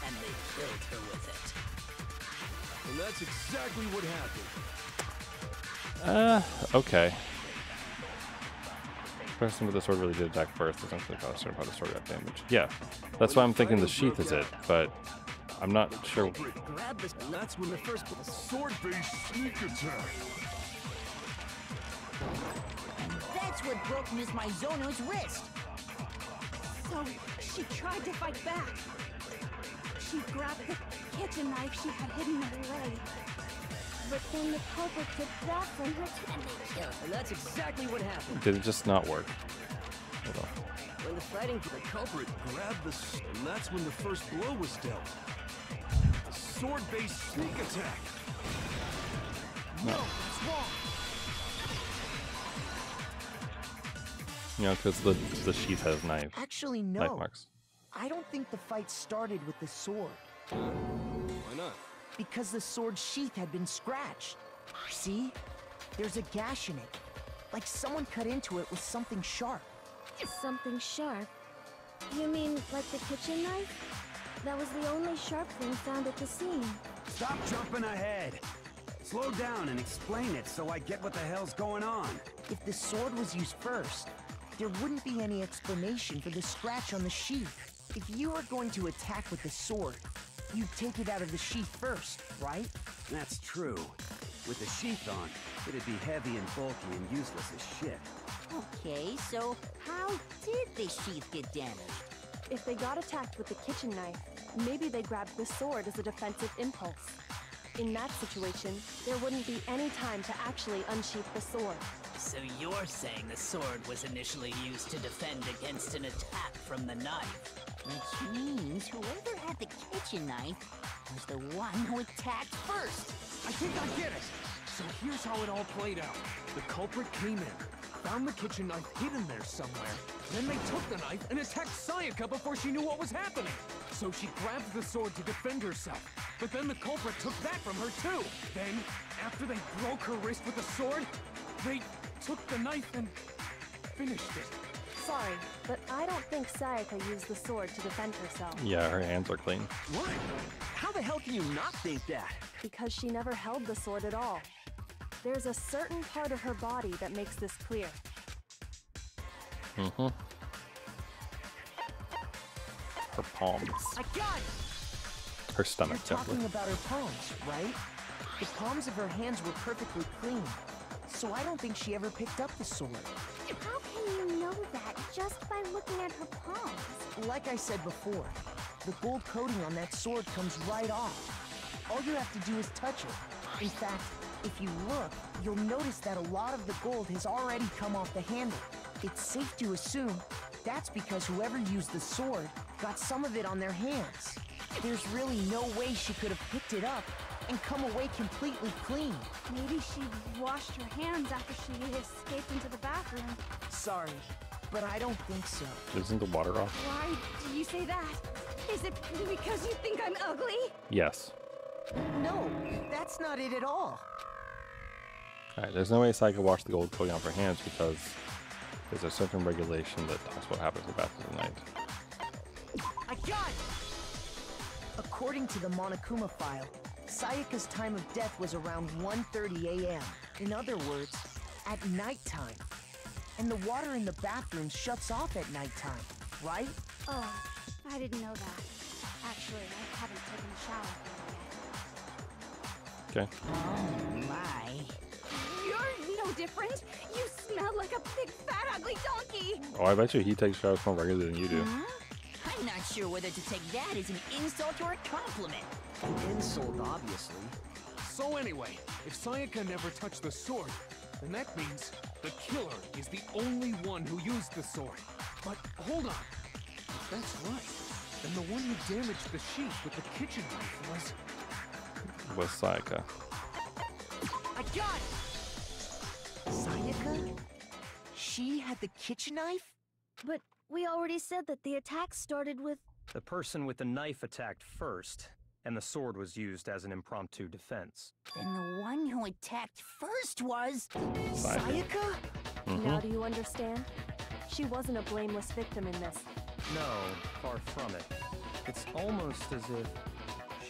And they killed her with it. And that's exactly what happened. Okay. The person with the sword really did attack first, essentially caused certain part of the sword got damaged. Yeah, that's why I'm thinking the sheath is it, but I'm not sure. Grab this, and that's when the first sword-based sneak attack. That's what broke Miss Mizono's wrist. So she tried to fight back. She grabbed the kitchen knife she had hidden away. But then the culprit took that from her and they killed her. And that's exactly what happened. Did it just not work? Hold on. When the fighting... The culprit grabbed the... and that's when the first blow was dealt. The sword-based sneak attack. No. It's wrong. You know, because the sheath has knife. Actually, no. Knife marks. I don't think the fight started with the sword. Why not? Because the sword sheath had been scratched. See? There's a gash in it. Like someone cut into it with something sharp. Something sharp? You mean like the kitchen knife? That was the only sharp thing found at the scene. Stop jumping ahead. Slow down and explain it so I get what the hell's going on. If the sword was used first, there wouldn't be any explanation for the scratch on the sheath. If you were going to attack with the sword, you'd take it out of the sheath first, right? That's true. With the sheath on, it'd be heavy and bulky and useless as shit. Okay, so how did the sheath get damaged? If they got attacked with the kitchen knife, maybe they grabbed the sword as a defensive impulse. In that situation, there wouldn't be any time to actually unsheath the sword. So you're saying the sword was initially used to defend against an attack from the knife? Which means whoever had the kitchen knife was the one who attacked first. I think I get it. So here's how it all played out. The culprit came in, found the kitchen knife hidden there somewhere. Then they took the knife and attacked Sayaka before she knew what was happening. So she grabbed the sword to defend herself. But then the culprit took that from her too. Then, after they broke her wrist with the sword, they took the knife and finished it. Sorry, but I don't think Sayaka used the sword to defend herself. Yeah, her hands are clean. What? How the hell can you not think that? Because she never held the sword at all. There's a certain part of her body that makes this clear. Mm-hmm. Her palms. I got it! Her stomach, You're talking definitely. about her palms, right? The palms of her hands were perfectly clean, so I don't think she ever picked up the sword. How can you know that just by looking at her palms? Like I said before, the gold coating on that sword comes right off. All you have to do is touch it. In fact, if you look, you'll notice that a lot of the gold has already come off the handle. It's safe to assume that's because whoever used the sword got some of it on their hands. There's really no way she could have picked it up and come away completely clean. Maybe she washed her hands after she escaped into the bathroom. Sorry, but I don't think so. Isn't the water off? Why do you say that? Is it because you think I'm ugly? Yes. No, that's not it at all. Alright, there's no way Sayaka washed the gold coating off her hands because there's a certain regulation that talks about what happens in the bathroom at night. I got it! According to the Monokuma file, Sayaka's time of death was around 1:30 a.m. In other words, at nighttime. And the water in the bathroom shuts off at nighttime, right? Oh, I didn't know that. Actually, I haven't taken a shower yet. Okay. Oh my. You're no different. You smell like a big fat ugly donkey. Oh, I bet you he takes showers more regularly than you do. Huh? I'm not sure whether to take that as an insult or a compliment. An insult, obviously. So anyway, if Sayaka never touched the sword, then that means the killer is the only one who used the sword. But hold on. If that's right, then the one who damaged the sheath with the kitchen knife Was Sayaka. I got it! Sayaka? She had the kitchen knife? But we already said that the attack started with... The person with the knife attacked first, and the sword was used as an impromptu defense. Then the one who attacked first was... Sayaka? Now do you understand? She wasn't a blameless victim in this. No, far from it. It's almost as if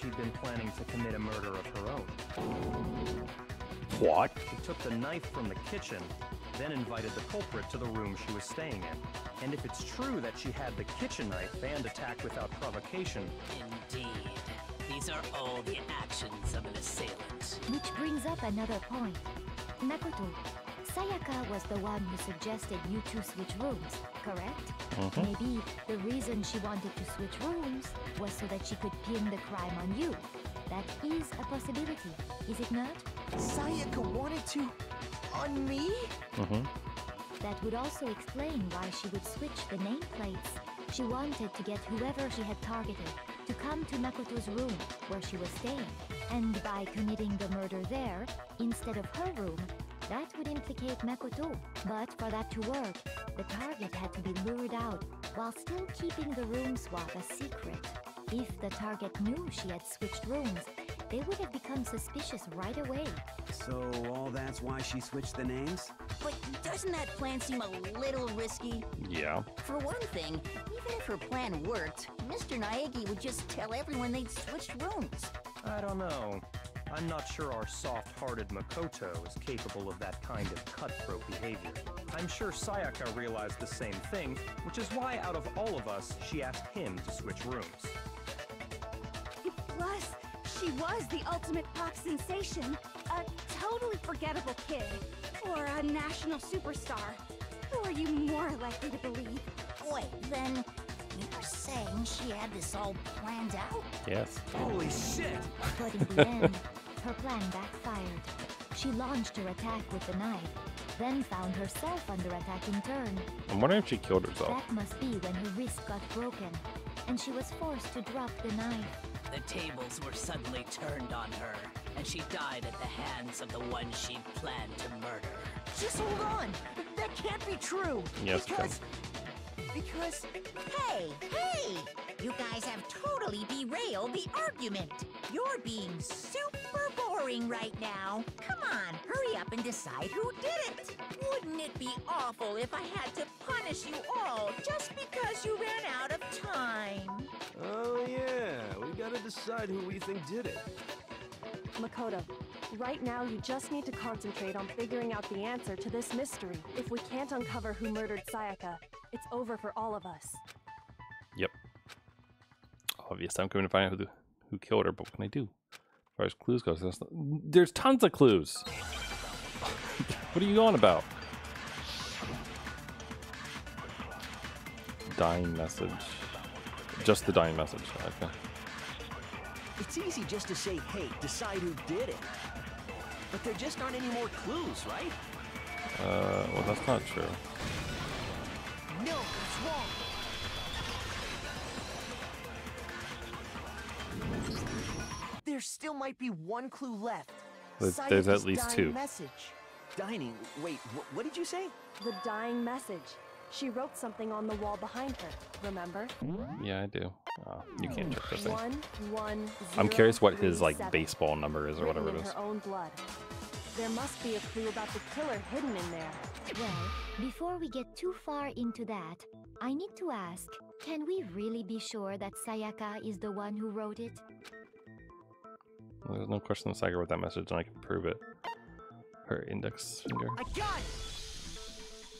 she'd been planning to commit a murder of her own. What? She took the knife from the kitchen then invited the culprit to the room she was staying in. And if it's true that she had the kitchen knife and attacked without provocation... Indeed. These are all the actions of an assailant. Which brings up another point. Makoto, Sayaka was the one who suggested you two switch rooms, correct? Maybe the reason she wanted to switch rooms was so that she could pin the crime on you. That is a possibility, is it not? Sayaka wanted to... on me? That would also explain why she would switch the nameplates. She wanted to get whoever she had targeted to come to Makoto's room where she was staying. And by committing the murder there, instead of her room, that would implicate Makoto. But for that to work, the target had to be lured out while still keeping the room swap a secret. If the target knew she had switched rooms, they would have become suspicious right away. So all that's why she switched the names? But doesn't that plan seem a little risky? Yeah. For one thing, even if her plan worked, Mr. Naegi would just tell everyone they'd switched rooms. I don't know. I'm not sure our soft-hearted Makoto is capable of that kind of cutthroat behavior. I'm sure Sayaka realized the same thing, which is why out of all of us, she asked him to switch rooms. Plus, she was the ultimate pop sensation, a totally forgettable kid, or a national superstar. Who are you more likely to believe? Wait, then you're saying she had this all planned out? Yes. Holy shit! But in the end, her plan backfired. She launched her attack with the knife, then found herself under attack in turn. I'm wondering if she killed herself. That must be when her wrist got broken, and she was forced to drop the knife. The tables were suddenly turned on her, and she died at the hands of the one she'd planned to murder. Just hold on! That can't be true! Yes, Because... Hey! You guys have totally derailed the argument. You're being super boring right now. Come on, hurry up and decide who did it. Wouldn't it be awful if I had to punish you all just because you ran out of time? Oh yeah, we gotta decide who we think did it. Makoto, right now you just need to concentrate on figuring out the answer to this mystery. If we can't uncover who murdered Sayaka, it's over for all of us. Yep. Obvious. I'm coming to find out who killed her, but what can I do? As far as clues goes, there's tons of clues. What are you on about? Dying message. Just the dying message. Okay. It's easy just to say, hey, decide who did it. But there just aren't any more clues, right? Well, that's not true. No, it's wrong. There still might be one clue left. There's at least two. Message. Dining. Wait, what did you say? The dying message. She wrote something on the wall behind her, remember? Yeah, I do. You can't check this thing. 110. I'm curious what his baseball number is or written whatever it in is. her own blood. There must be a clue about the killer hidden in there. Well, before we get too far into that, I need to ask, can we really be sure that Sayaka is the one who wrote it? Well, there's no question that Sayaka wrote that message, and I can prove it. Her index finger. I got it!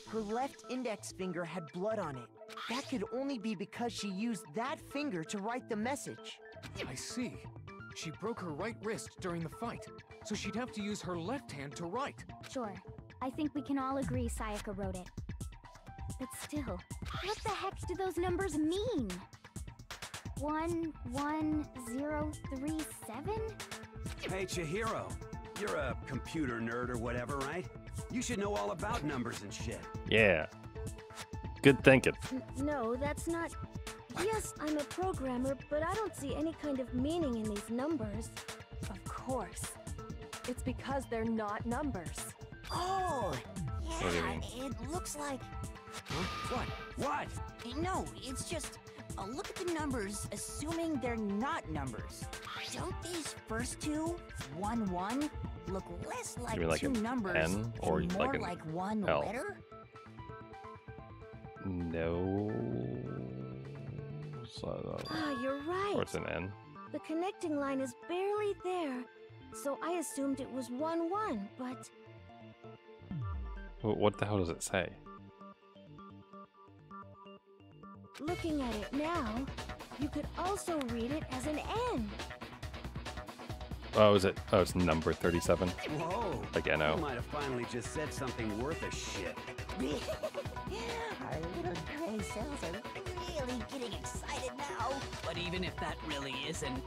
Her left index finger had blood on it. That could only be because she used that finger to write the message. I see. She broke her right wrist during the fight, so she'd have to use her left hand to write. Sure. I think we can all agree Sayaka wrote it. But still, what the heck do those numbers mean? 11037? Hey, Chihiro. You're a computer nerd or whatever, right? You should know all about numbers and shit. Yeah. Good thinking. No, that's not... Yes, I'm a programmer, but I don't see any kind of meaning in these numbers. Of course. It's because they're not numbers. Oh, What do you mean? it looks like... Huh? What? No, it's just... look at the numbers, assuming they're not numbers. Don't these first two, 1, 1, look less like, You mean like two an numbers N or and like more an like one L? letter? No. So, You're right. or it's an N. The connecting line is barely there, so I assumed it was 1, 1, but... What the hell does it say? Looking at it now, you could also read it as an N. Oh, is it? Oh, it's number 37. Whoa. Like NO. You might have finally just said something worth a shit. Our little gray cells are really getting excited now. But even if that really is an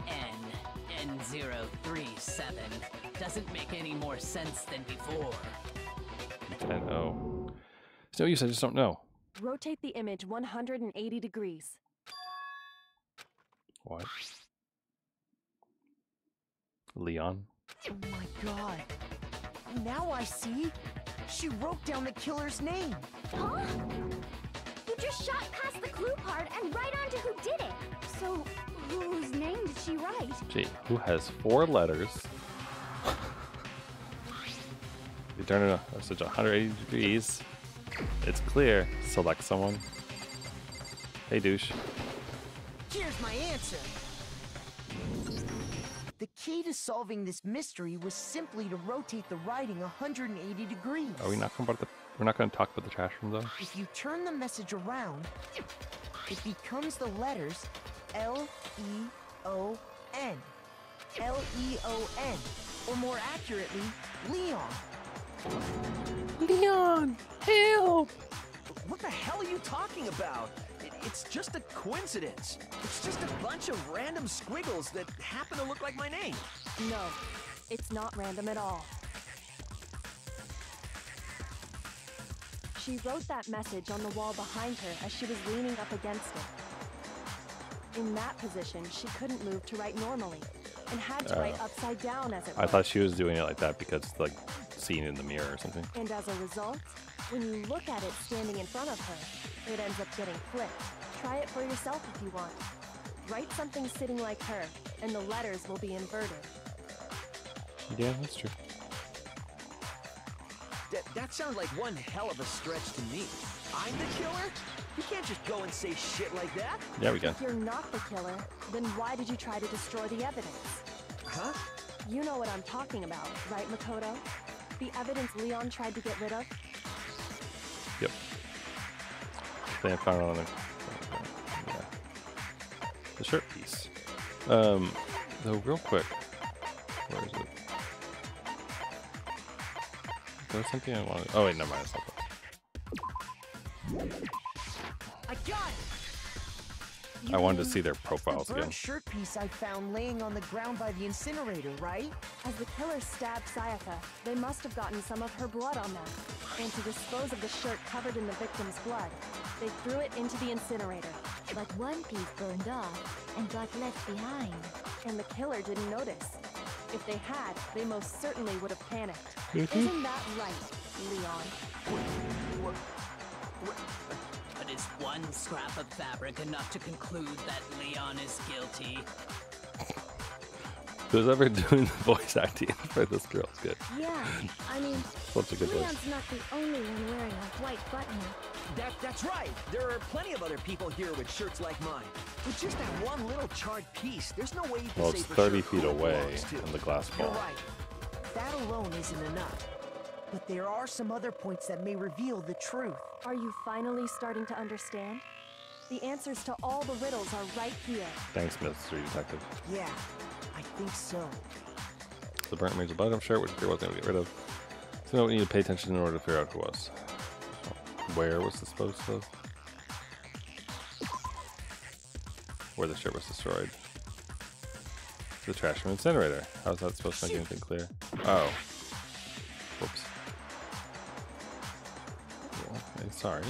N037, doesn't make any more sense than before. NO. It's no use, I just don't know. Rotate the image 180 degrees. What? Leon? Oh my god. Now I see. She wrote down the killer's name. Huh? You just shot past the clue part and right on to who did it. So, whose name did she write? Gee, who has 4 letters? You turn it such 180 degrees. It's clear. Select someone. Hey, douche. Here's my answer. The key to solving this mystery was simply to rotate the writing 180 degrees. Are we not going about the? We're not going to talk about the trash room though. If you turn the message around, it becomes the letters L-E-O-N. L-E-O-N. Or more accurately, Leon. Leon, help! What the hell are you talking about? It's just a coincidence. It's just a bunch of random squiggles that happen to look like my name. No, it's not random at all. She wrote that message on the wall behind her as she was leaning up against it. In that position, she couldn't move to write normally, and had to write upside down as it were. I thought she was doing it like that because, like, seeing it in the mirror or something. And as a result, when you look at it standing in front of her, it ends up getting flipped. Try it for yourself if you want. Write something sitting like her, and the letters will be inverted. Yeah, that's true. That sounds like one hell of a stretch to me. I'm the killer? You can't just go and say shit like that. Yeah, we can. If you're not the killer, then why did you try to destroy the evidence? Huh? You know what I'm talking about, right, Makoto? The evidence Leon tried to get rid of? Yep. They found it on there. Yeah. The shirt piece. Though, real quick. Where is it? There was something I wanted. Oh, wait, never mind. It's not that. I got it! I wanted to see their profiles the again. burnt shirt piece I found laying on the ground by the incinerator, right? As the killer stabbed Sayaka, they must have gotten some of her blood on them. And to dispose of the shirt covered in the victim's blood, they threw it into the incinerator. But one piece burned off and got left behind. And the killer didn't notice. If they had, they most certainly would have panicked. Mm-hmm. Isn't that right, Leon? But is one scrap of fabric enough to conclude that Leon is guilty? Who's ever doing the voice acting for this girl is good. Yeah, I mean, Such a good voice. Leon's not the only one wearing a white button. That's right. There are plenty of other people here with shirts like mine. With just that one little charred piece, there's no way you can Well, say it's for 30 sure feet who it away belongs to. in the glass You're ball. right. That alone isn't enough. But there are some other points that may reveal the truth. Are you finally starting to understand? The answers to all the riddles are right here. Thanks, Mystery Detective. Yeah, I think so. The burnt remains of bottom shirt, which Fear wasn't able to get rid of. So we need to pay attention in order to figure out who was. Where was this supposed to? Where the shirt was destroyed. The trash room incinerator. How's that supposed to make anything clear? Oh. Whoops. Okay, sorry.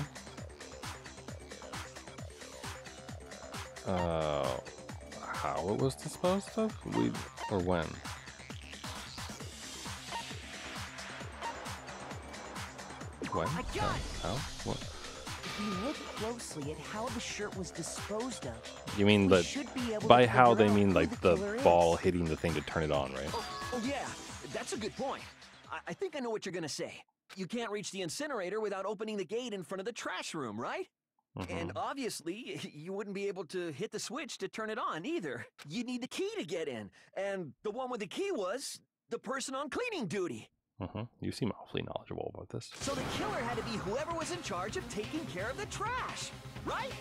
How it was disposed of? Or when? When? I got it! How? What? If you look closely at how the shirt was disposed of, You mean we that should be able by to how figure they out mean who like the the killer ball is. hitting the thing to turn it on, right? Oh yeah, that's a good point. I think I know what you're gonna say. You can't reach the incinerator without opening the gate in front of the trash room, right? And obviously, you wouldn't be able to hit the switch to turn it on either. You'd need the key to get in. And the one with the key was the person on cleaning duty. You seem awfully knowledgeable about this. So the killer had to be whoever was in charge of taking care of the trash, right?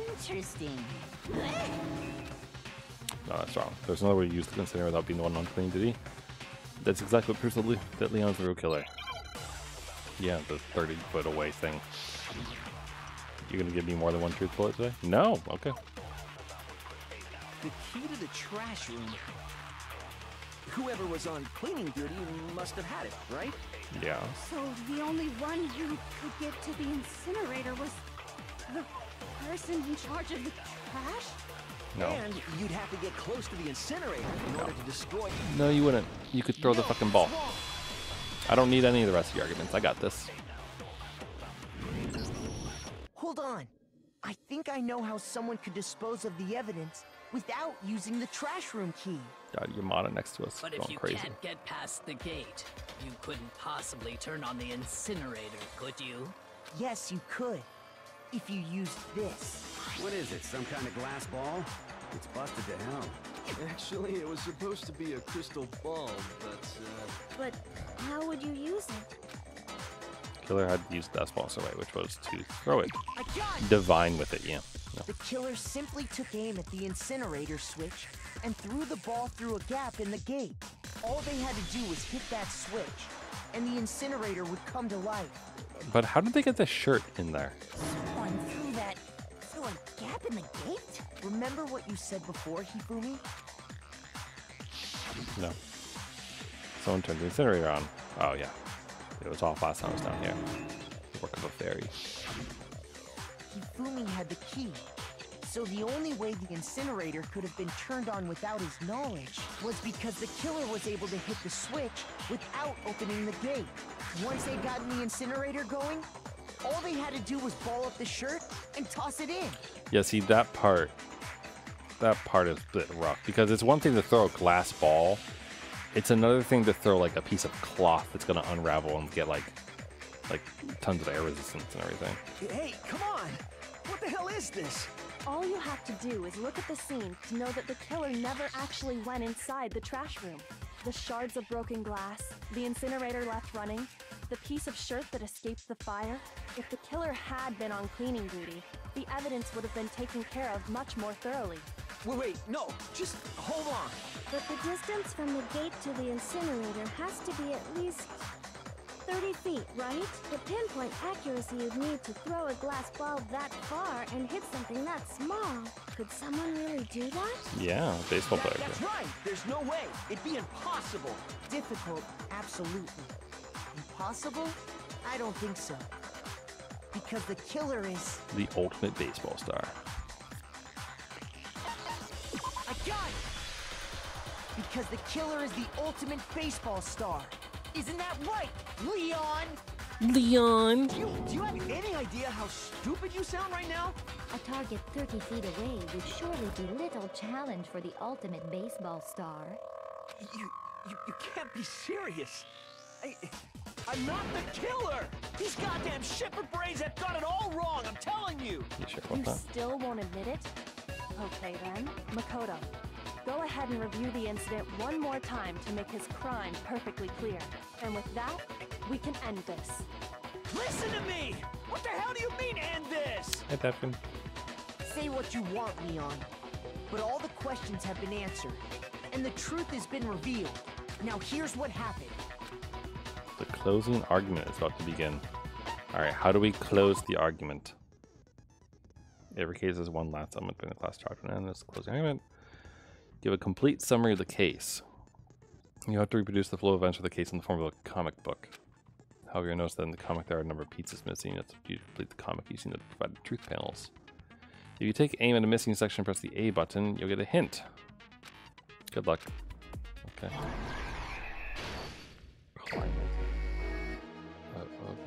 Interesting. No, that's wrong. There's another way to use the incinerator without being the one unclean, did he? That's exactly what proves that Leon's the real killer. Yeah, the 30-foot away thing. You're gonna give me more than one truth bullet today? No? Okay. The key to the trash room. Whoever was on cleaning duty must have had it, right? Yeah. So the only one who could get to the incinerator was the person in charge of the trash? No. And you'd have to get close to the incinerator in order to destroy it. No, you wouldn't. You could throw the fucking ball. I don't need any of the rest of your arguments. I got this. Hold on. I think I know how someone could dispose of the evidence without using the trash room key. God, Yamada next to us But going if you crazy. can't get past the gate, you couldn't possibly turn on the incinerator, could you? Yes, you could. If you used this. What is it, some kind of glass ball? It's busted to hell. Actually, it was supposed to be a crystal ball, but, But how would you use it? Killer had used that sponsor way, which was to throw it. I got it! Divine with it, yeah. No. The killer simply took aim at the incinerator switch and threw the ball through a gap in the gate. All they had to do was hit that switch, and the incinerator would come to life. But how did they get the shirt in there? Someone threw a gap in the gate? Remember what you said before, Hifumi? No. Someone turned the incinerator on. Oh, yeah. It was off last time I was down here. Work of a fairy. Hifumi had the key. So the only way the incinerator could have been turned on without his knowledge was because the killer was able to hit the switch without opening the gate. Once they'd gotten the incinerator going, all they had to do was ball up the shirt and toss it in. Yeah, see, that part is a bit rough. Because it's one thing to throw a glass ball. It's another thing to throw, like, a piece of cloth that's going to unravel and get, like tons of air resistance and everything. Hey, come on! What the hell is this? All you have to do is look at the scene to know that the killer never actually went inside the trash room. The shards of broken glass, the incinerator left running, the piece of shirt that escaped the fire. If the killer had been on cleaning duty, the evidence would have been taken care of much more thoroughly. Wait, no, just hold on. But the distance from the gate to the incinerator has to be at least 30 feet, right? The pinpoint accuracy you'd need to throw a glass ball that far and hit something that small. Could someone really do that? Yeah, baseball player. That's right. There's no way. It'd be impossible. Difficult, absolutely. Impossible? I don't think so. Because the killer is... the ultimate baseball star. I got it! Because the killer is the ultimate baseball star. Isn't that right, Leon? Leon! Do you have any idea how stupid you sound right now? A target 30 feet away would surely be little challenge for the ultimate baseball star. You can't be serious. I'm not the killer! These goddamn shepherd brains have got it all wrong, I'm telling you! You sure about You that? still won't admit it? Okay then, Makoto. Go ahead and review the incident one more time to make his crime perfectly clear. And with that, we can end this. Listen to me! What the hell do you mean, end this? Hey, Devin. Say what you want, Leon. But all the questions have been answered. And the truth has been revealed. Now here's what happened. The closing argument is about to begin. Alright, how do we close the argument? Every case is one last element during the class charge and end this closing argument. Give a complete summary of the case. You have to reproduce the flow of events of the case in the form of a comic book. However, you'll notice that in the comic there are a number of pieces missing. You have to complete the comic using the provided truth panels. If you take aim at a missing section and press the A button, you'll get a hint. Good luck. Okay.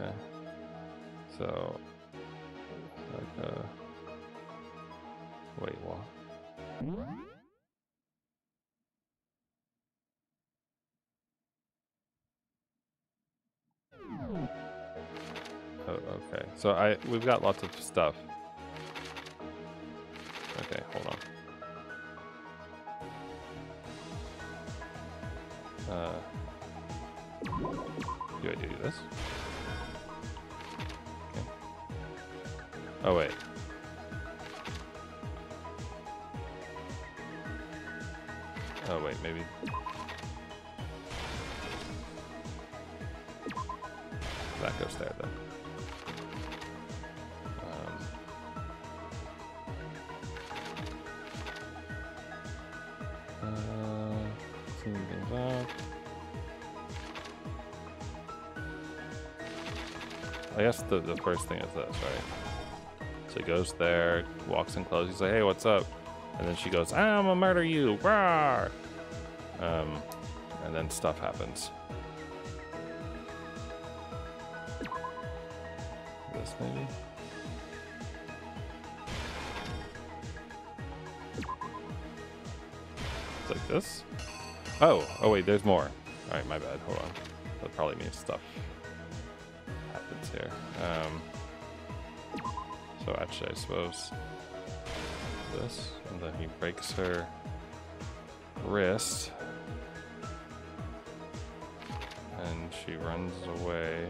Okay. So, like, wait, what? Oh, okay. So we've got lots of stuff. Okay, hold on. Do I do this? Okay. Oh, wait. Oh, wait, maybe... that goes there, then. Clean things up. I guess the first thing is this, right? So he goes there, walks in close, he's like, hey, what's up? And then she goes, I'm gonna murder you, rawr! And then stuff happens. This maybe? It's like this? Oh wait, there's more. Alright, my bad, hold on. That probably means stuff happens here. So actually, I suppose this, and then he breaks her wrist, and she runs away.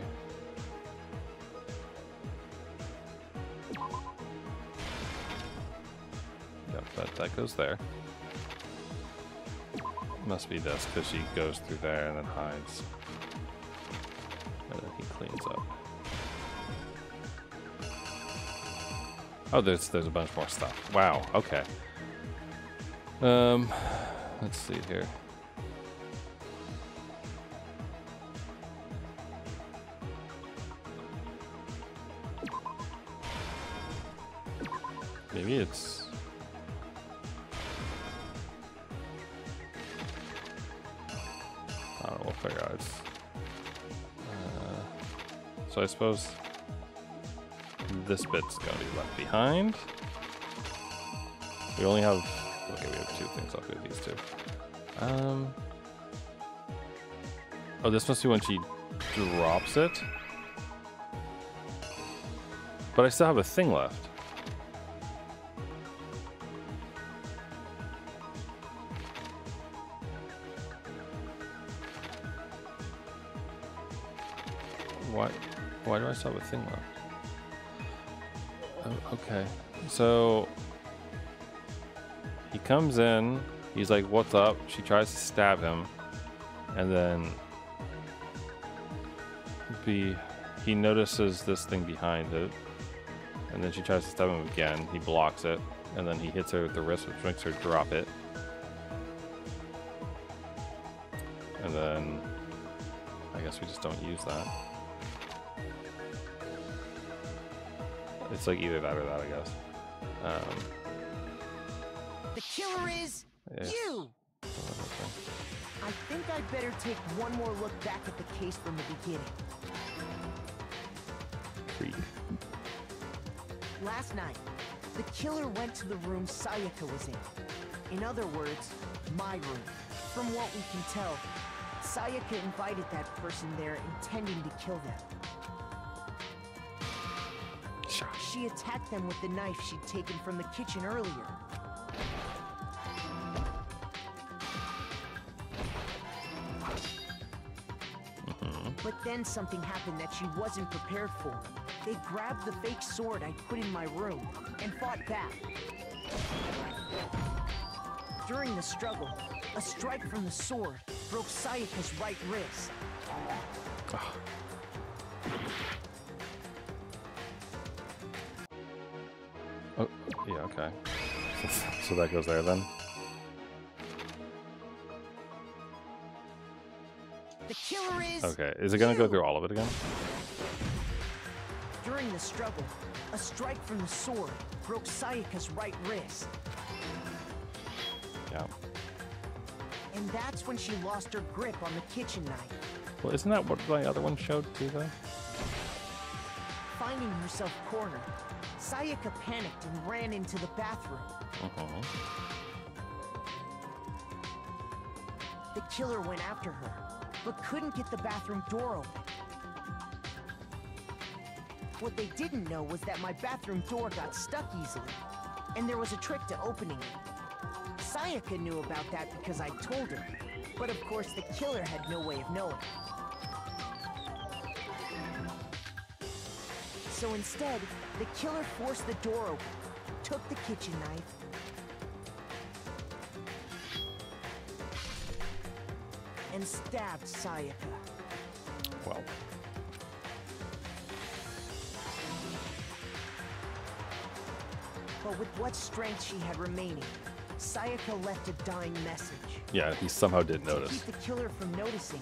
Yep, that goes there. Must be this, because she goes through there and then hides. And then he cleans up. Oh, there's a bunch more stuff. Wow, okay. Let's see here. Maybe it's... I don't know, we'll figure out. So I suppose this bit's gonna be left behind. We only have... okay, we have two things. I'll do these two. Oh, this must be when she drops it. But I still have a thing left. Why do I still have a thing left? Oh, okay. So he comes in, he's like, what's up? She tries to stab him, and then he notices this thing behind it, and then she tries to stab him again. He blocks it, and then he hits her with the wrist, which makes her drop it. And then I guess we just don't use that. It's like either that or that, I guess. The killer is you! I think I'd better take one more look back at the case from the beginning. Creep. Last night, the killer went to the room Sayaka was in. In other words, my room. From what we can tell, Sayaka invited that person there intending to kill them. She attacked them with the knife she'd taken from the kitchen earlier. But then something happened that she wasn't prepared for. They grabbed the fake sword I put in my room and fought back. During the struggle, a strike from the sword broke Sayaka's right wrist. Oh, yeah, okay. So that goes there then. The killer is... okay, is it gonna go through all of it again? During the struggle, a strike from the sword broke Sayaka's right wrist. Yeah. And that's when she lost her grip on the kitchen knife. Well, isn't that what my other one showed too, though? Finding herself cornered, Sayaka panicked and ran into the bathroom. The killer went after her, but couldn't get the bathroom door open. What they didn't know was that my bathroom door got stuck easily, and there was a trick to opening it. Sayaka knew about that because I told her, But of course, the killer had no way of knowing. So instead, the killer forced the door open, took the kitchen knife, and stabbed Sayaka. Well. But with what strength she had remaining, Sayaka left a dying message. Yeah, he somehow didn't notice. To keep the killer from noticing,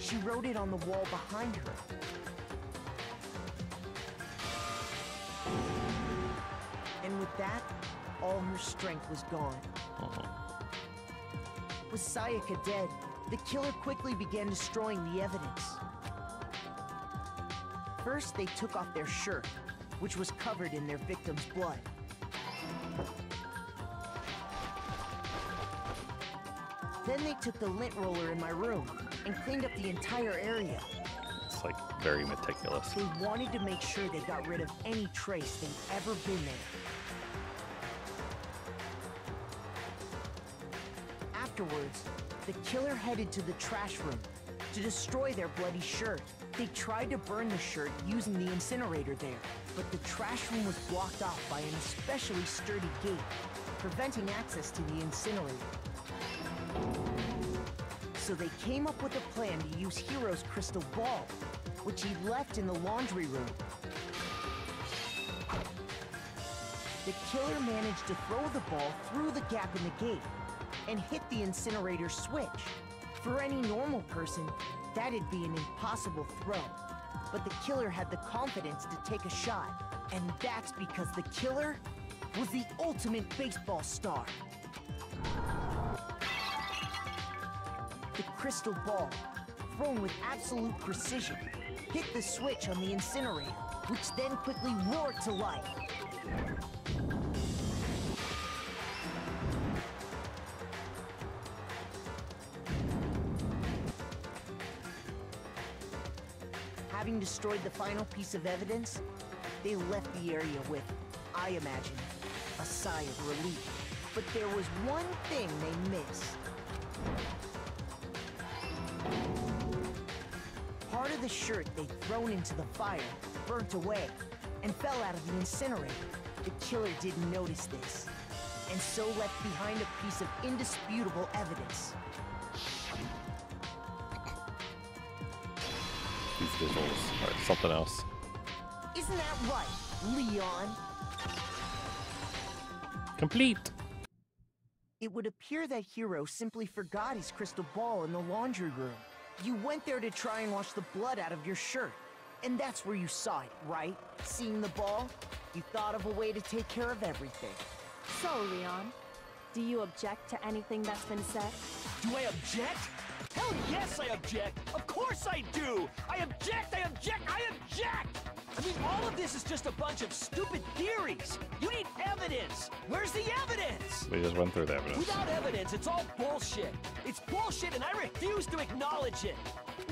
she wrote it on the wall behind her. And with that, all her strength was gone. With Sayaka dead, the killer quickly began destroying the evidence. First, they took off their shirt, which was covered in their victim's blood. Then they took the lint roller in my room and cleaned up the entire area. It's like very meticulous. They wanted to make sure they got rid of any trace they'd ever been there. Afterwards, the killer headed to the trash room to destroy their bloody shirt. They tried to burn the shirt using the incinerator there, but the trash room was blocked off by an especially sturdy gate, preventing access to the incinerator. So they came up with a plan to use Hiro's crystal ball, which he left in the laundry room. The killer managed to throw the ball through the gap in the gate and hit the incinerator switch. For any normal person, that'd be an impossible throw. But the killer had the confidence to take a shot, and that's because the killer was the ultimate baseball star. The crystal ball, thrown with absolute precision, hit the switch on the incinerator, which then quickly roared to life. Having destroyed the final piece of evidence, they left the area with, I imagine, a sigh of relief. But there was one thing they missed. Part of the shirt they'd thrown into the fire burnt away and fell out of the incinerator. The killer didn't notice this, and so left behind a piece of indisputable evidence. These visuals are something else. Isn't that right, Leon? Complete! It would appear that Hiro simply forgot his crystal ball in the laundry room. You went there to try and wash the blood out of your shirt. And that's where you saw it, right? Seeing the ball? You thought of a way to take care of everything. So, Leon, do you object to anything that's been said? Do I object? Hell yes, I object! Of course I do! I object! I object! I object! I mean, all of this is just a bunch of stupid theories. You need evidence. Where's the evidence? We just went through the evidence. Without evidence, it's all bullshit. It's bullshit, and I refuse to acknowledge it.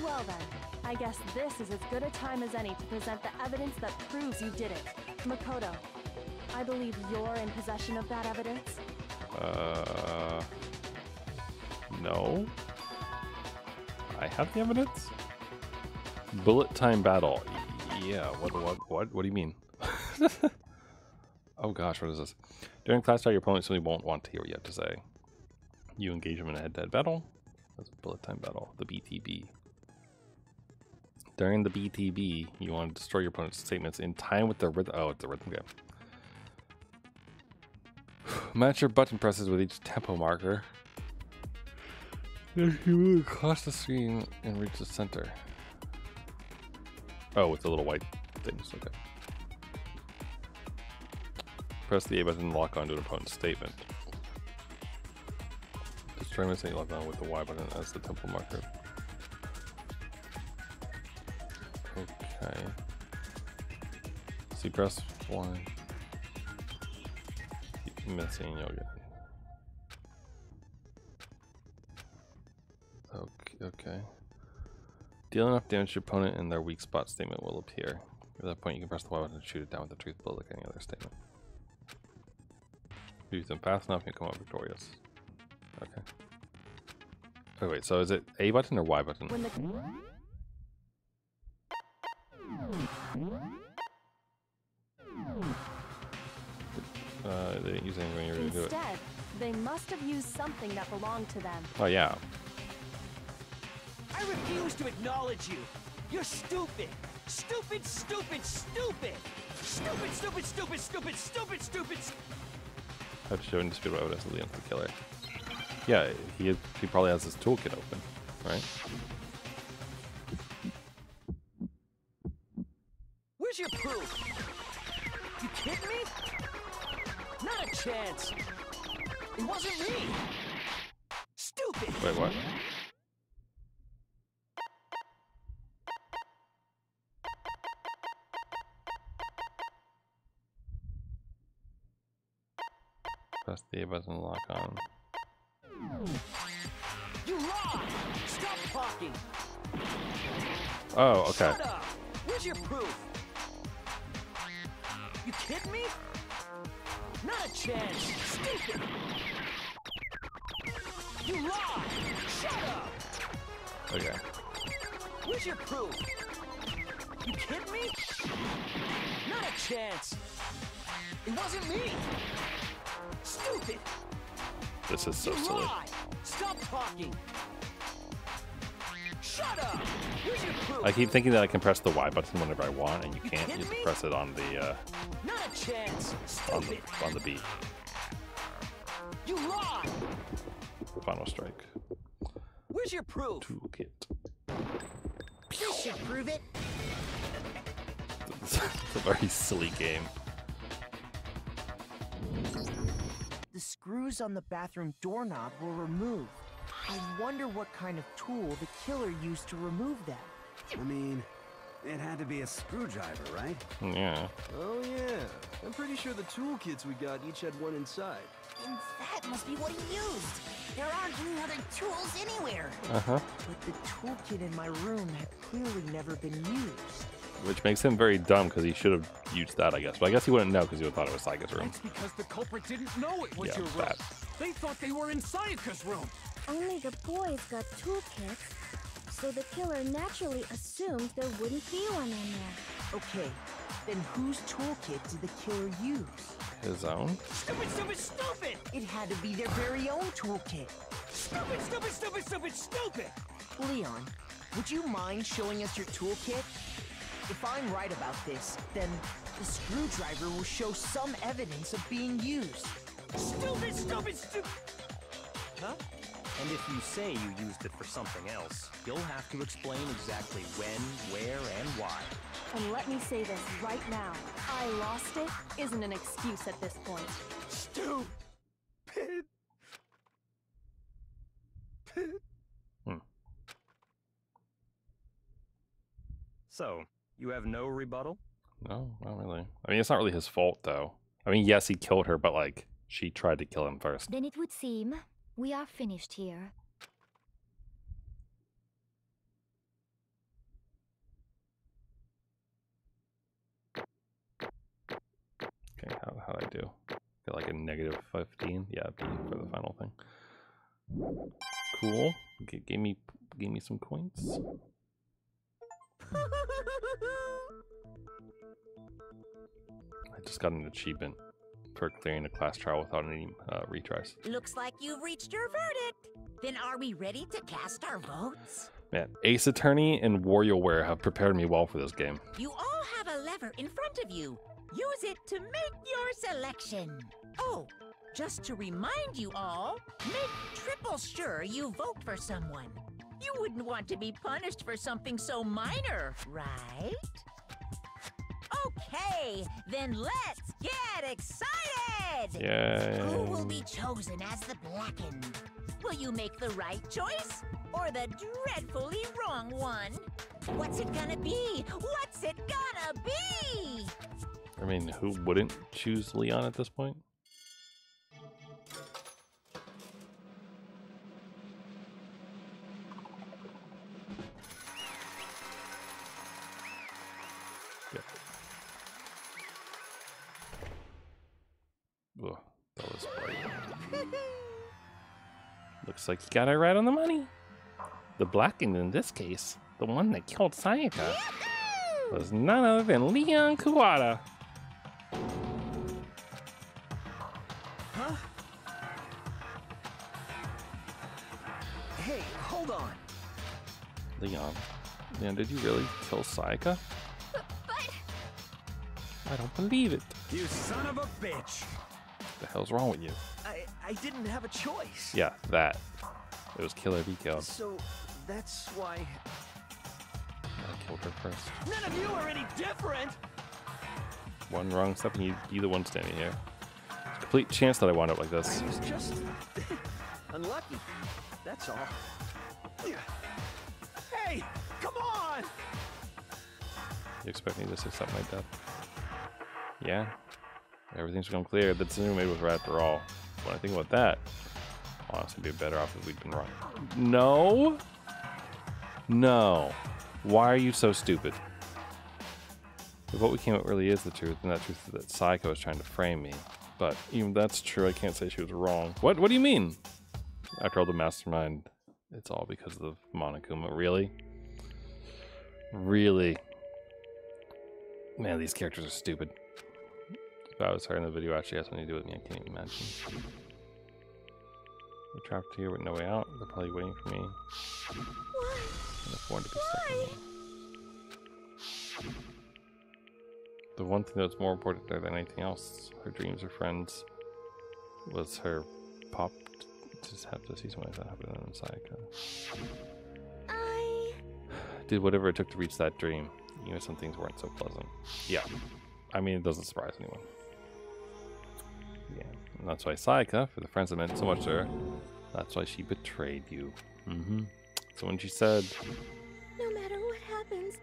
Well then, I guess this is as good a time as any to present the evidence that proves you did it. Makoto, I believe you're in possession of that evidence? No. I have the evidence? Bullet time battle. Yeah, what do you mean? Oh gosh, what is this? During class time, your opponent simply won't want to hear what you have to say. You engage them in a head-to-head battle. That's a bullet time battle. The BTB. During the BTB, you want to destroy your opponent's statements in time with the rhythm. Oh, it's the rhythm game. Match your button presses with each tempo marker. You move across the screen and reach the center. Oh, with the little white things. Okay. Press the A button to lock onto an opponent's statement. Destroy my state lock on with the Y button as the tempo marker. Okay. So you press Y. Keep missing, you'll get. Okay. Deal enough damage to your opponent and their weak spot statement will appear. At that point, you can press the Y button and shoot it down with the truth bullet like any other statement. If you use them fast enough, you come out victorious. Okay. Wait, so is it A button or Y button? When the they didn't use anything when you were going to do it. Instead, they must have used something that belonged to them. Oh, yeah. I refuse to acknowledge you. You're stupid. Stupid, stupid, stupid. Stupid, stupid, stupid, stupid, stupid, stupid. I've shown indisputable evidence of Leon's the killer. Yeah, he probably has his toolkit open, right? Where's your proof? You kidding me? Not a chance. It wasn't me. Stupid. Wait, what? Press the A button to lock on. You lied! Stop talking! Oh, okay. Shut up! Where's your proof? You kidding me? Not a chance! Stupid! You lied! Shut up! Okay. Where's your proof? You kidding me? Not a chance! It wasn't me! Stupid! This is so You silly. lied! Stop talking! Shut up! Where's your proof? I keep thinking that I can press the Y button whenever I want, and you can't. You kidding have to me? press it on the Not a chance! on Stupid! the beat. You lied! Final strike. Where's your proof? Toolkit. This should prove it. It's a very silly game. The screws on the bathroom doorknob were removed. I wonder what kind of tool the killer used to remove them. I mean, it had to be a screwdriver, right? Yeah. Oh yeah, I'm pretty sure the toolkits we got each had one inside. And that must be what he used. There aren't any other tools anywhere. Uh-huh. But the toolkit in my room had clearly never been used. Which makes him very dumb because he should have used that, I guess. But I guess he wouldn't know because he would have thought it was Sayaka's room. That's because the culprit didn't know it was Yeah, your room. that. They thought they were in Sayaka's room. Only the boys got toolkits, so the killer naturally assumed there wouldn't be one in there. Okay, then whose toolkit did the killer use? His own? Stupid, stupid, stupid! It had to be their very own toolkit. Stupid, stupid, stupid, stupid, stupid! Leon, would you mind showing us your toolkit? If I'm right about this, then the screwdriver will show some evidence of being used. Stupid, stupid, stupid! Huh? And if you say you used it for something else, you'll have to explain exactly when, where, and why. And let me say this right now. I lost it isn't an excuse at this point. Stupid! So, you have no rebuttal? No, not really. I mean, it's not really his fault, though. I mean, yes, he killed her, but, like, she tried to kill him first. Then it would seem we are finished here. Okay, how'd I do? Got like a negative 15? Yeah, B for the final thing. Cool. Okay, gave me some coins. I just got an achievement for clearing a class trial without any retries. Looks like you've reached your verdict. Then are we ready to cast our votes? Man, Ace Attorney and WarioWare have prepared me well for this game. You all have a lever in front of you. Use it to make your selection. Oh, just to remind you all, make triple sure you vote for someone. You wouldn't want to be punished for something so minor, right? Okay, then let's get excited! Yay. Who will be chosen as the Blackened? Will you make the right choice or the dreadfully wrong one? What's it gonna be? What's it gonna be? I mean, who wouldn't choose Leon at this point? Yeah. Ugh, that was bright. Looks like you got it right on the money. The Blackened in this case, the one that killed Sayaka, was none other than Leon Kuwata. Huh? Hey, hold on. Leon, did you really kill Sayaka? But I don't believe it. You son of a bitch! What the hell's wrong with you? I didn't have a choice. Yeah, that. It was kill or be killed. So that's why I killed her first. none of you are any different. One wrong step and you the one standing here. There's a complete chance that I wound up like this. I was just unlucky. That's all. Hey, come on! You expect me to say something like that? Yeah. Everything's gone clear. The decision we made was right after all. When I think about that, honestly, it'd be better off if we'd been wrong. No. No. Why are you so stupid? If what we came up really is the truth, then that truth is that Psycho is trying to frame me. But even if that's true, I can't say she was wrong. What do you mean? After all, the mastermind, it's all because of Monokuma. Really? Really? Man, these characters are stupid. If I was her in the video, actually has something to do with me, I can't even imagine. We're trapped here with no way out. They're probably waiting for me. Why? And afford to be stuck in me. The one thing that's more important there than anything else, her dreams, her friends, was her pop to just have to see something like that happen in Sayaka. I Did whatever it took to reach that dream, even if some things weren't so pleasant. Yeah. I mean, it doesn't surprise anyone. Yeah. And that's why Sayaka, for the friends that meant so much to her, that's why she betrayed you. Mm-hmm. So when she said, no matter what happens,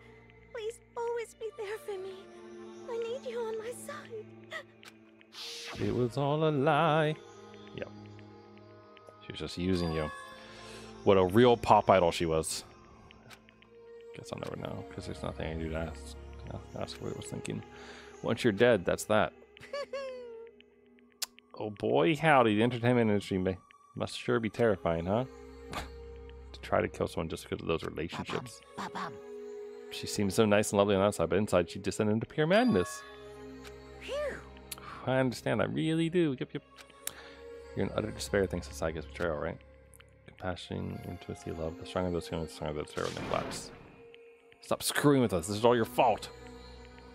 please always be there for me. I need you on my side. it was all a lie. Yep. She was just using you. What a real pop idol she was. Guess I'll never know, because there's nothing I can do to ask what I was thinking. Once you're dead, that's that. Oh boy, howdy, the entertainment industry must sure be terrifying, huh? To try to kill someone just because of those relationships. She seems so nice and lovely on the outside, but inside she descended into pure madness. I understand, I really do. Yep. You're in utter despair thanks to Sayaka's betrayal, right? Compassion, intimacy, love. The stronger those feelings, the stronger the terror when they collapse. Stop screwing with us. This is all your fault.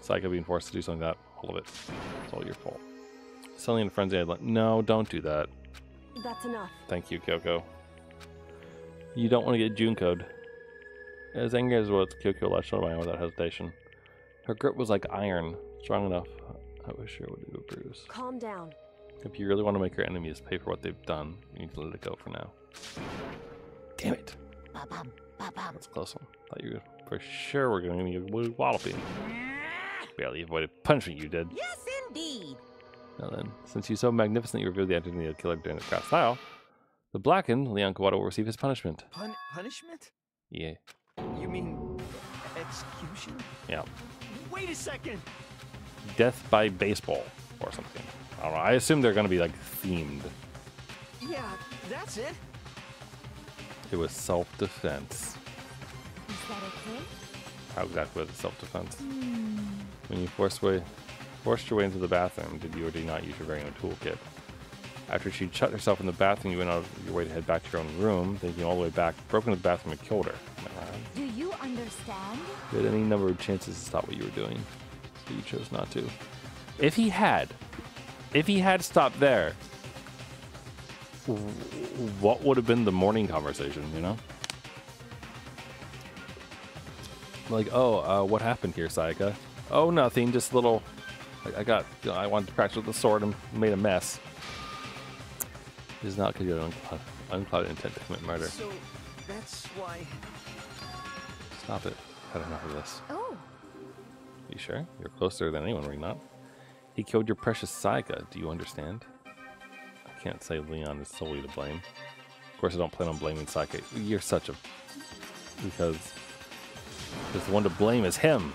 Sayaka being forced to do something like that. All of it. It's all your fault. Selling in frenzy, I'd like, no, don't do that. That's enough. Thank you, Kyoko. You don't want to get Junko'd. As angry as was, Kyoko lashed out of my arm without hesitation. Her grip was like iron, strong enough. I wish her would do a bruise. Calm down. If you really want to make your enemies pay for what they've done, you need to let it go for now. Damn it. That's a close one. Thought you for sure were going to give me a walloping. Barely avoided punishment, you did. Yes, indeed. Now then, since you so magnificently revealed the identity of the killer during the craft style, the Blackened, Leon Kawada, will receive his punishment. Punishment? Yeah. You mean execution? Yeah. Wait a second! Death by baseball or something. I don't know. I assume they're going to be like themed. Yeah, that's it. It was self-defense. Is that okay? How exactly was it self-defense? When you forced your way into the bathroom, did you or did you not use your very own toolkit? After she'd shut herself in the bathroom, you went out of your way to head back to your own room, then you came all the way back, broke into the bathroom and killed her. Am I right? Do you understand? You had any number of chances to stop what you were doing, but you chose not to. If he had stopped there, what would have been the morning conversation, you know? Like, oh, what happened here, Sayaka? Oh, nothing, just a little, I wanted to practice with the sword and made a mess. It is not because you had unclouded intent to commit murder. So, that's why... Stop it. I've had enough of this. Oh. You sure? You're closer than anyone, were you not? He killed your precious Sayaka. Do you understand? I can't say Leon is solely to blame. Of course, I don't plan on blaming Sayaka. You're such a... Because the one to blame is him.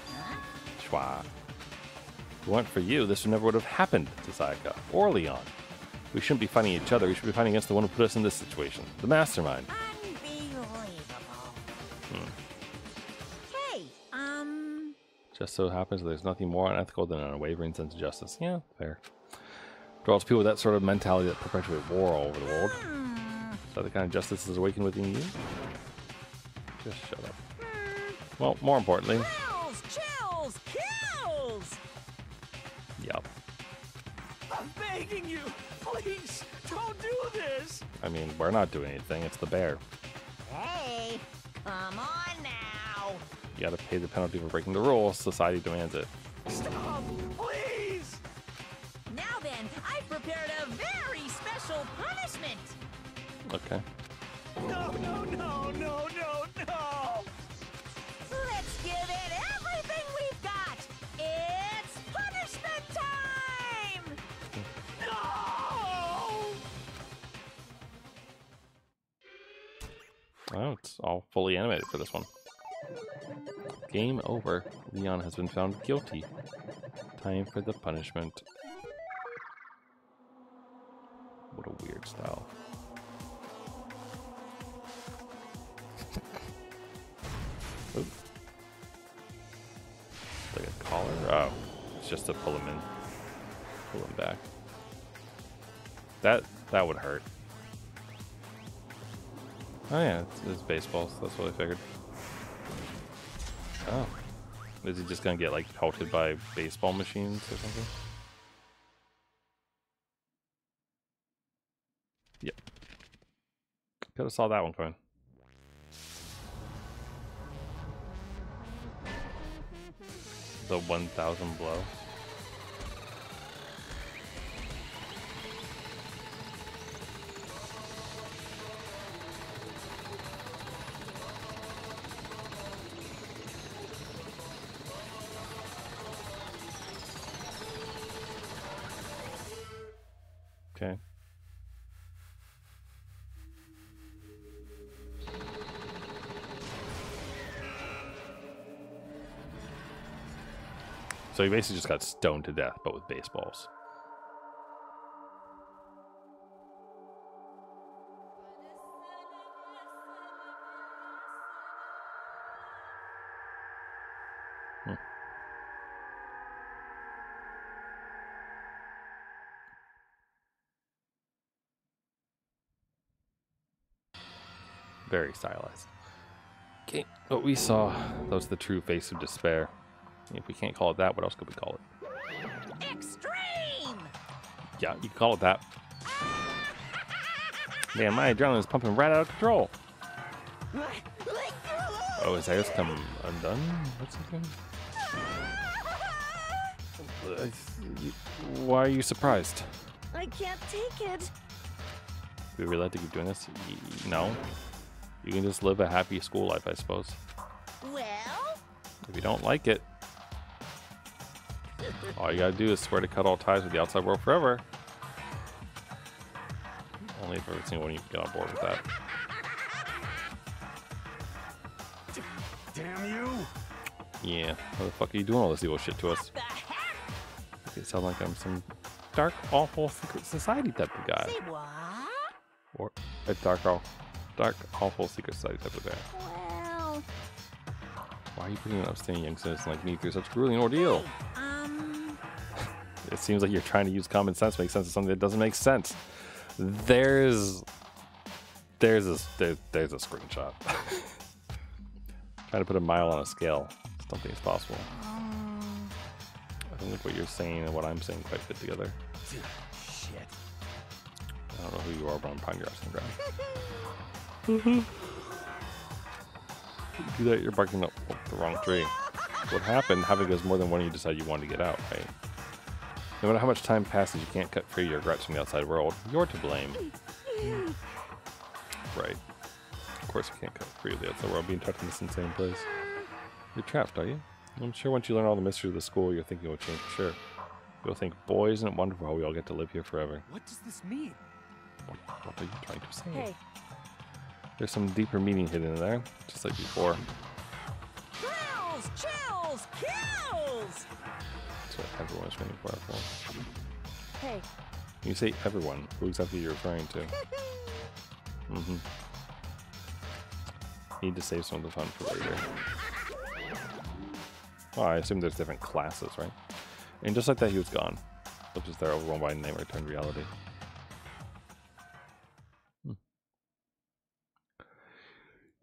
Schwa. If it weren't for you, this never would have happened to Sayaka or Leon. We shouldn't be fighting each other. We should be fighting against the one who put us in this situation. The mastermind. Unbelievable. Hey, Just so happens there's nothing more unethical than an unwavering sense of justice. Yeah, fair. Draws people with that sort of mentality that perpetuate war all over the world. Is that the kind of justice is awakened within you? Just shut up. Well, more importantly... Kills! Chills! Kills! Yup. I'm begging you! Please, don't do this! I mean, we're not doing anything. It's the bear. Hey, come on now. You gotta pay the penalty for breaking the rules. Society demands it. Stop! Please! Now then, I've prepared a very special punishment. Okay. No, no, no, no, no, no! Let's give it everything we've got. It's punishment time! No! Oh, it's all fully animated for this one. Game over. Leon has been found guilty. Time for the punishment. What a weird style. Oop. Like a collar? Oh, it's just to pull him in. Pull him back. That would hurt. Oh yeah, it's baseballs. That's what I figured. Oh. Is he just gonna get like pelted by baseball machines or something? Yep. Could have saw that one coming. The 1,000 blow. Okay. So he basically just got stoned to death, but with baseballs. Very stylized. Okay, what we saw, that was the true face of despair. If we can't call it that, what else could we call it? Extreme! Yeah, you can call it that. Man, my adrenaline is pumping right out of control. Oh, his hair's come undone? What's he doing? Why are you surprised? I can't take it. Do we really have to keep doing this? No. You can just live a happy school life, I suppose. Well? If you don't like it, all you gotta do is swear to cut all ties with the outside world forever. Only if every single one of you can get on board with that. Damn you! Yeah, how the fuck are you doing all this evil shit to us? Make it sound like I'm some dark, awful secret society type of guy. Say what? Or a dark, awful secret society type of guy. Well... Why are you putting an upstanding young citizen like me through such a grueling ordeal? It seems like you're trying to use common sense to make sense of something that doesn't make sense. There's a screenshot. Trying to put a mile on a scale. Something is possible. I don't think what you're saying and what I'm saying quite fit together. Shit. I don't know who you are, but I'm putting your ass on the ground. Do that, you're barking up the wrong tree. What happened? Having goes more than one of you decided you wanted to get out, right? No matter how much time passes, you can't cut free your regrets from the outside world. You're to blame. Right. Of course you can't cut free of the outside world being tucked in this insane place. You're trapped, are you? I'm sure once you learn all the mysteries of the school, your thinking will change for sure. You'll think, boy, isn't it wonderful how we all get to live here forever. What does this mean? What are you trying to say? Hey. There's some deeper meaning hidden in there, just like before. Thrills! Chills! Kills! That's what everyone is waiting for. Hey. When you say everyone, who exactly you're referring to? Need to save some of the fun for later. Well, I assume there's different classes, right? And just like that, he was gone. Which is there, overwhelmed by a nightmare turned reality.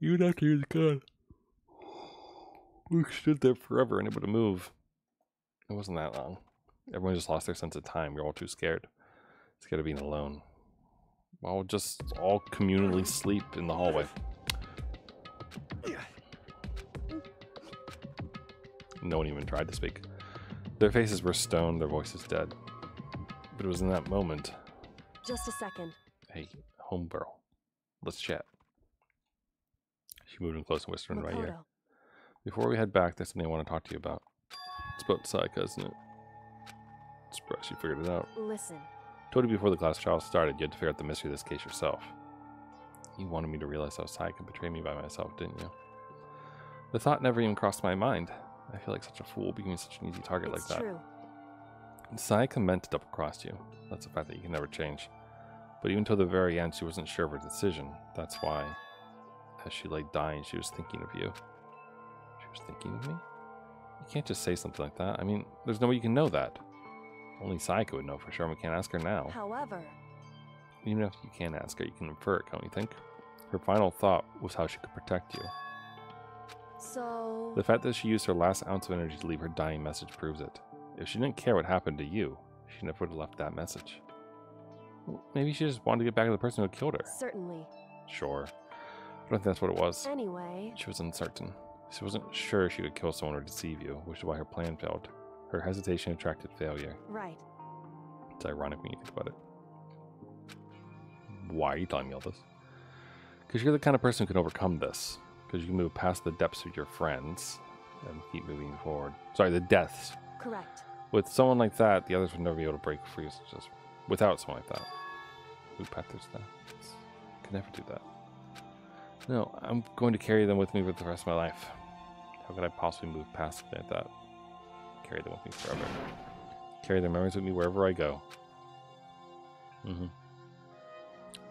Even after he was gone, we stood there forever, unable to move. It wasn't that long. Everyone just lost their sense of time. We were all too scared. Scared of being alone. Well, just all communally sleep in the hallway. No one even tried to speak. Their faces were stone, their voices dead. But it was in that moment. Just a second. Hey, home girl. Let's chat. She moved in close and whispered in my ear. Before we head back, there's something I want to talk to you about. It's about Sayaka, isn't it? Surprised you figured it out. Listen. Told you before the class trial started, you had to figure out the mystery of this case yourself. You wanted me to realize how Sayaka betrayed me by myself, didn't you? The thought never even crossed my mind. I feel like such a fool becoming such an easy target like that. True. Sayaka meant to double-cross you. That's a fact that you can never change. But even till the very end, she wasn't sure of her decision. That's why, as she lay dying, she was thinking of you. She was thinking of me? You can't just say something like that. I mean, there's no way you can know that. Only Sayaka would know for sure, and we can't ask her now. However... Even if you can't ask her, you can infer it, can't you think? Her final thought was how she could protect you. So... The fact that she used her last ounce of energy to leave her dying message proves it. If she didn't care what happened to you, she never would have left that message. Well, maybe she just wanted to get back to the person who killed her. Certainly. Sure. I don't think that's what it was. Anyway... She was uncertain. She wasn't sure she could kill someone or deceive you, which is why her plan failed. Her hesitation attracted failure. Right. It's ironic when you think about it. Why are you telling me all this? Because you're the kind of person who can overcome this. Because you can move past the depths of your friends and keep moving forward. Sorry, the deaths. Correct. With someone like that, the others would never be able to break free. Just without someone like that. Move past those deaths. Could never do that. No, I'm going to carry them with me for the rest of my life. How could I possibly move past something like that? Carry them with me forever. Carry their memories with me wherever I go.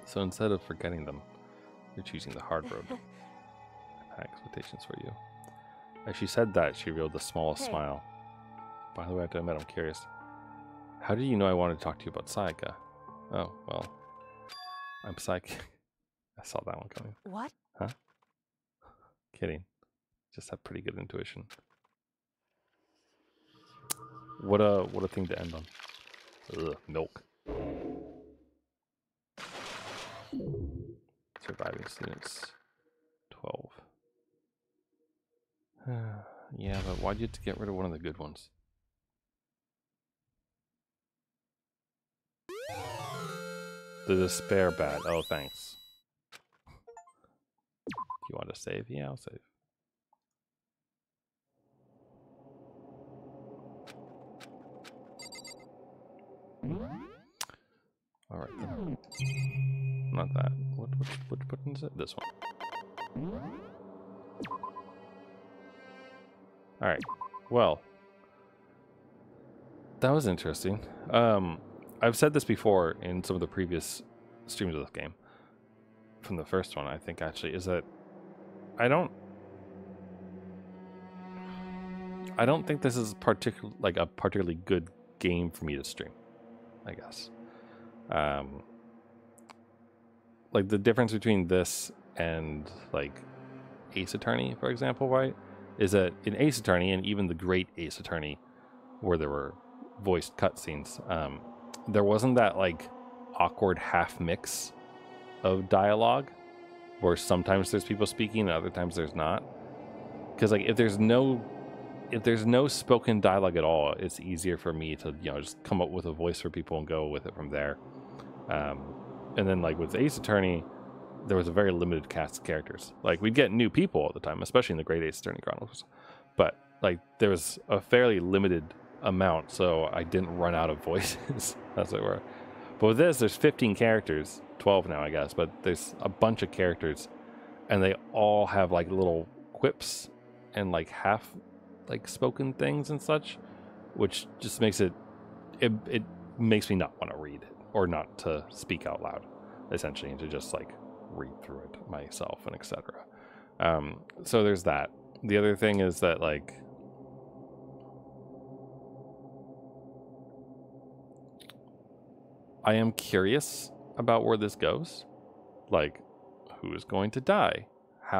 So instead of forgetting them, you're choosing the hard road. I had expectations for you. As she said that, she revealed the smallest smile. By the way, I have to admit, I'm curious. How did you know I wanted to talk to you about Sayaka? Oh, well, I'm psychic. I saw that one coming. What? Huh? Kidding. Just have pretty good intuition. What a thing to end on. Ugh, milk. Surviving students. 12. Yeah, but why'd you have to get rid of one of the good ones? The despair bat. Oh, thanks. Do you want to save? Yeah, I'll save. Alright then. Not that. Which button is it? This one. Alright. Well. That was interesting. I've said this before in some of the previous streams of this game. From the first one, I think, actually, is that I don't think this is a particularly good game for me to stream, I guess. Like the difference between this and like Ace Attorney, for example, right, is that in Ace Attorney and even the great Ace Attorney, where there were voiced cutscenes, there wasn't that like awkward half mix of dialogue where sometimes there's people speaking and other times there's not. Because like if there's no spoken dialogue at all, it's easier for me to, you know, just come up with a voice for people and go with it from there. And then like with Ace Attorney, there was a very limited cast of characters. Like we'd get new people all the time, especially in the Great Ace Attorney Chronicles. But like there was a fairly limited amount, so I didn't run out of voices, as it were. But with this, there's 15 characters, 12 now, I guess, but there's a bunch of characters, and they all have like little quips and like half like spoken things and such, which just makes it makes me not want to read it or not to speak out loud, essentially, and to just like read through it myself and etc. So there's that. The other thing is that like I am curious about where this goes. Like, who is going to die?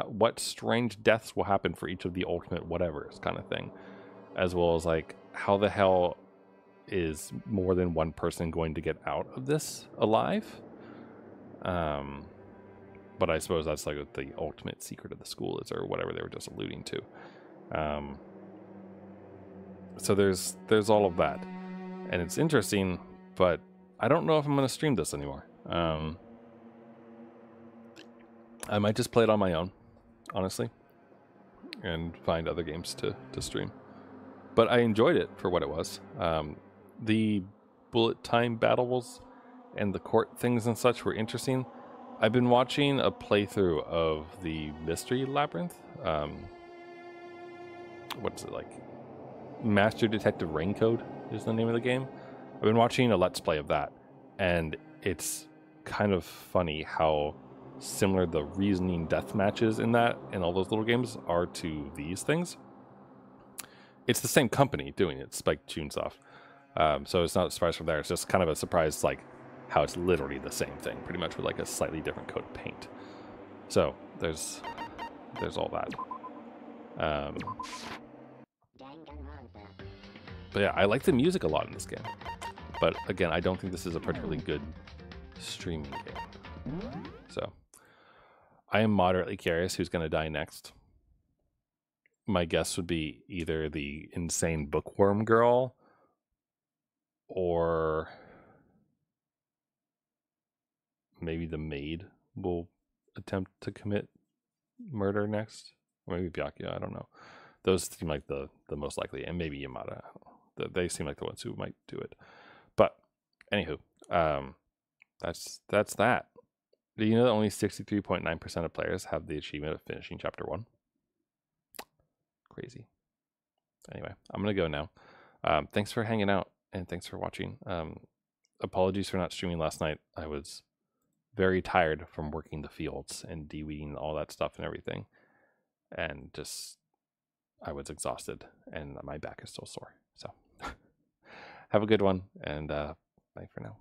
What strange deaths will happen for each of the ultimate whatevers kind of thing. As well as, like, how the hell is more than one person going to get out of this alive? But I suppose that's like what the ultimate secret of the school is, or whatever they were just alluding to. So there's all of that, and it's interesting, but I don't know if I'm going to stream this anymore. I might just play it on my own, honestly, and find other games to stream. But I enjoyed it for what it was. The bullet time battles and the court things and such were interesting. I've been watching a playthrough of the Mystery Labyrinth. What's it like? Master Detective Raincode is the name of the game. I've been watching a Let's Play of that, and it's kind of funny how similar the reasoning death matches in that and all those little games are to these things. It's the same company doing it, Spike Chunsoft. So it's not a surprise from there. It's just kind of a surprise, like, how it's literally the same thing, pretty much with like a slightly different coat of paint. So there's all that. But yeah, I like the music a lot in this game. But again, I don't think this is a particularly good streaming game. So I am moderately curious who's going to die next. My guess would be either the insane bookworm girl or maybe the maid will attempt to commit murder next. Or maybe Byakuya, I don't know. Those seem like the most likely, and maybe Yamada. They seem like the ones who might do it. But anywho, that's that. Do you know that only 63.9% of players have the achievement of finishing chapter 1? Crazy. Anyway, I'm gonna go now. Thanks for hanging out and thanks for watching. Apologies for not streaming last night. I was very tired from working the fields and de-weeding all that stuff and everything, and just I was exhausted and my back is still sore. So have a good one, and bye for now.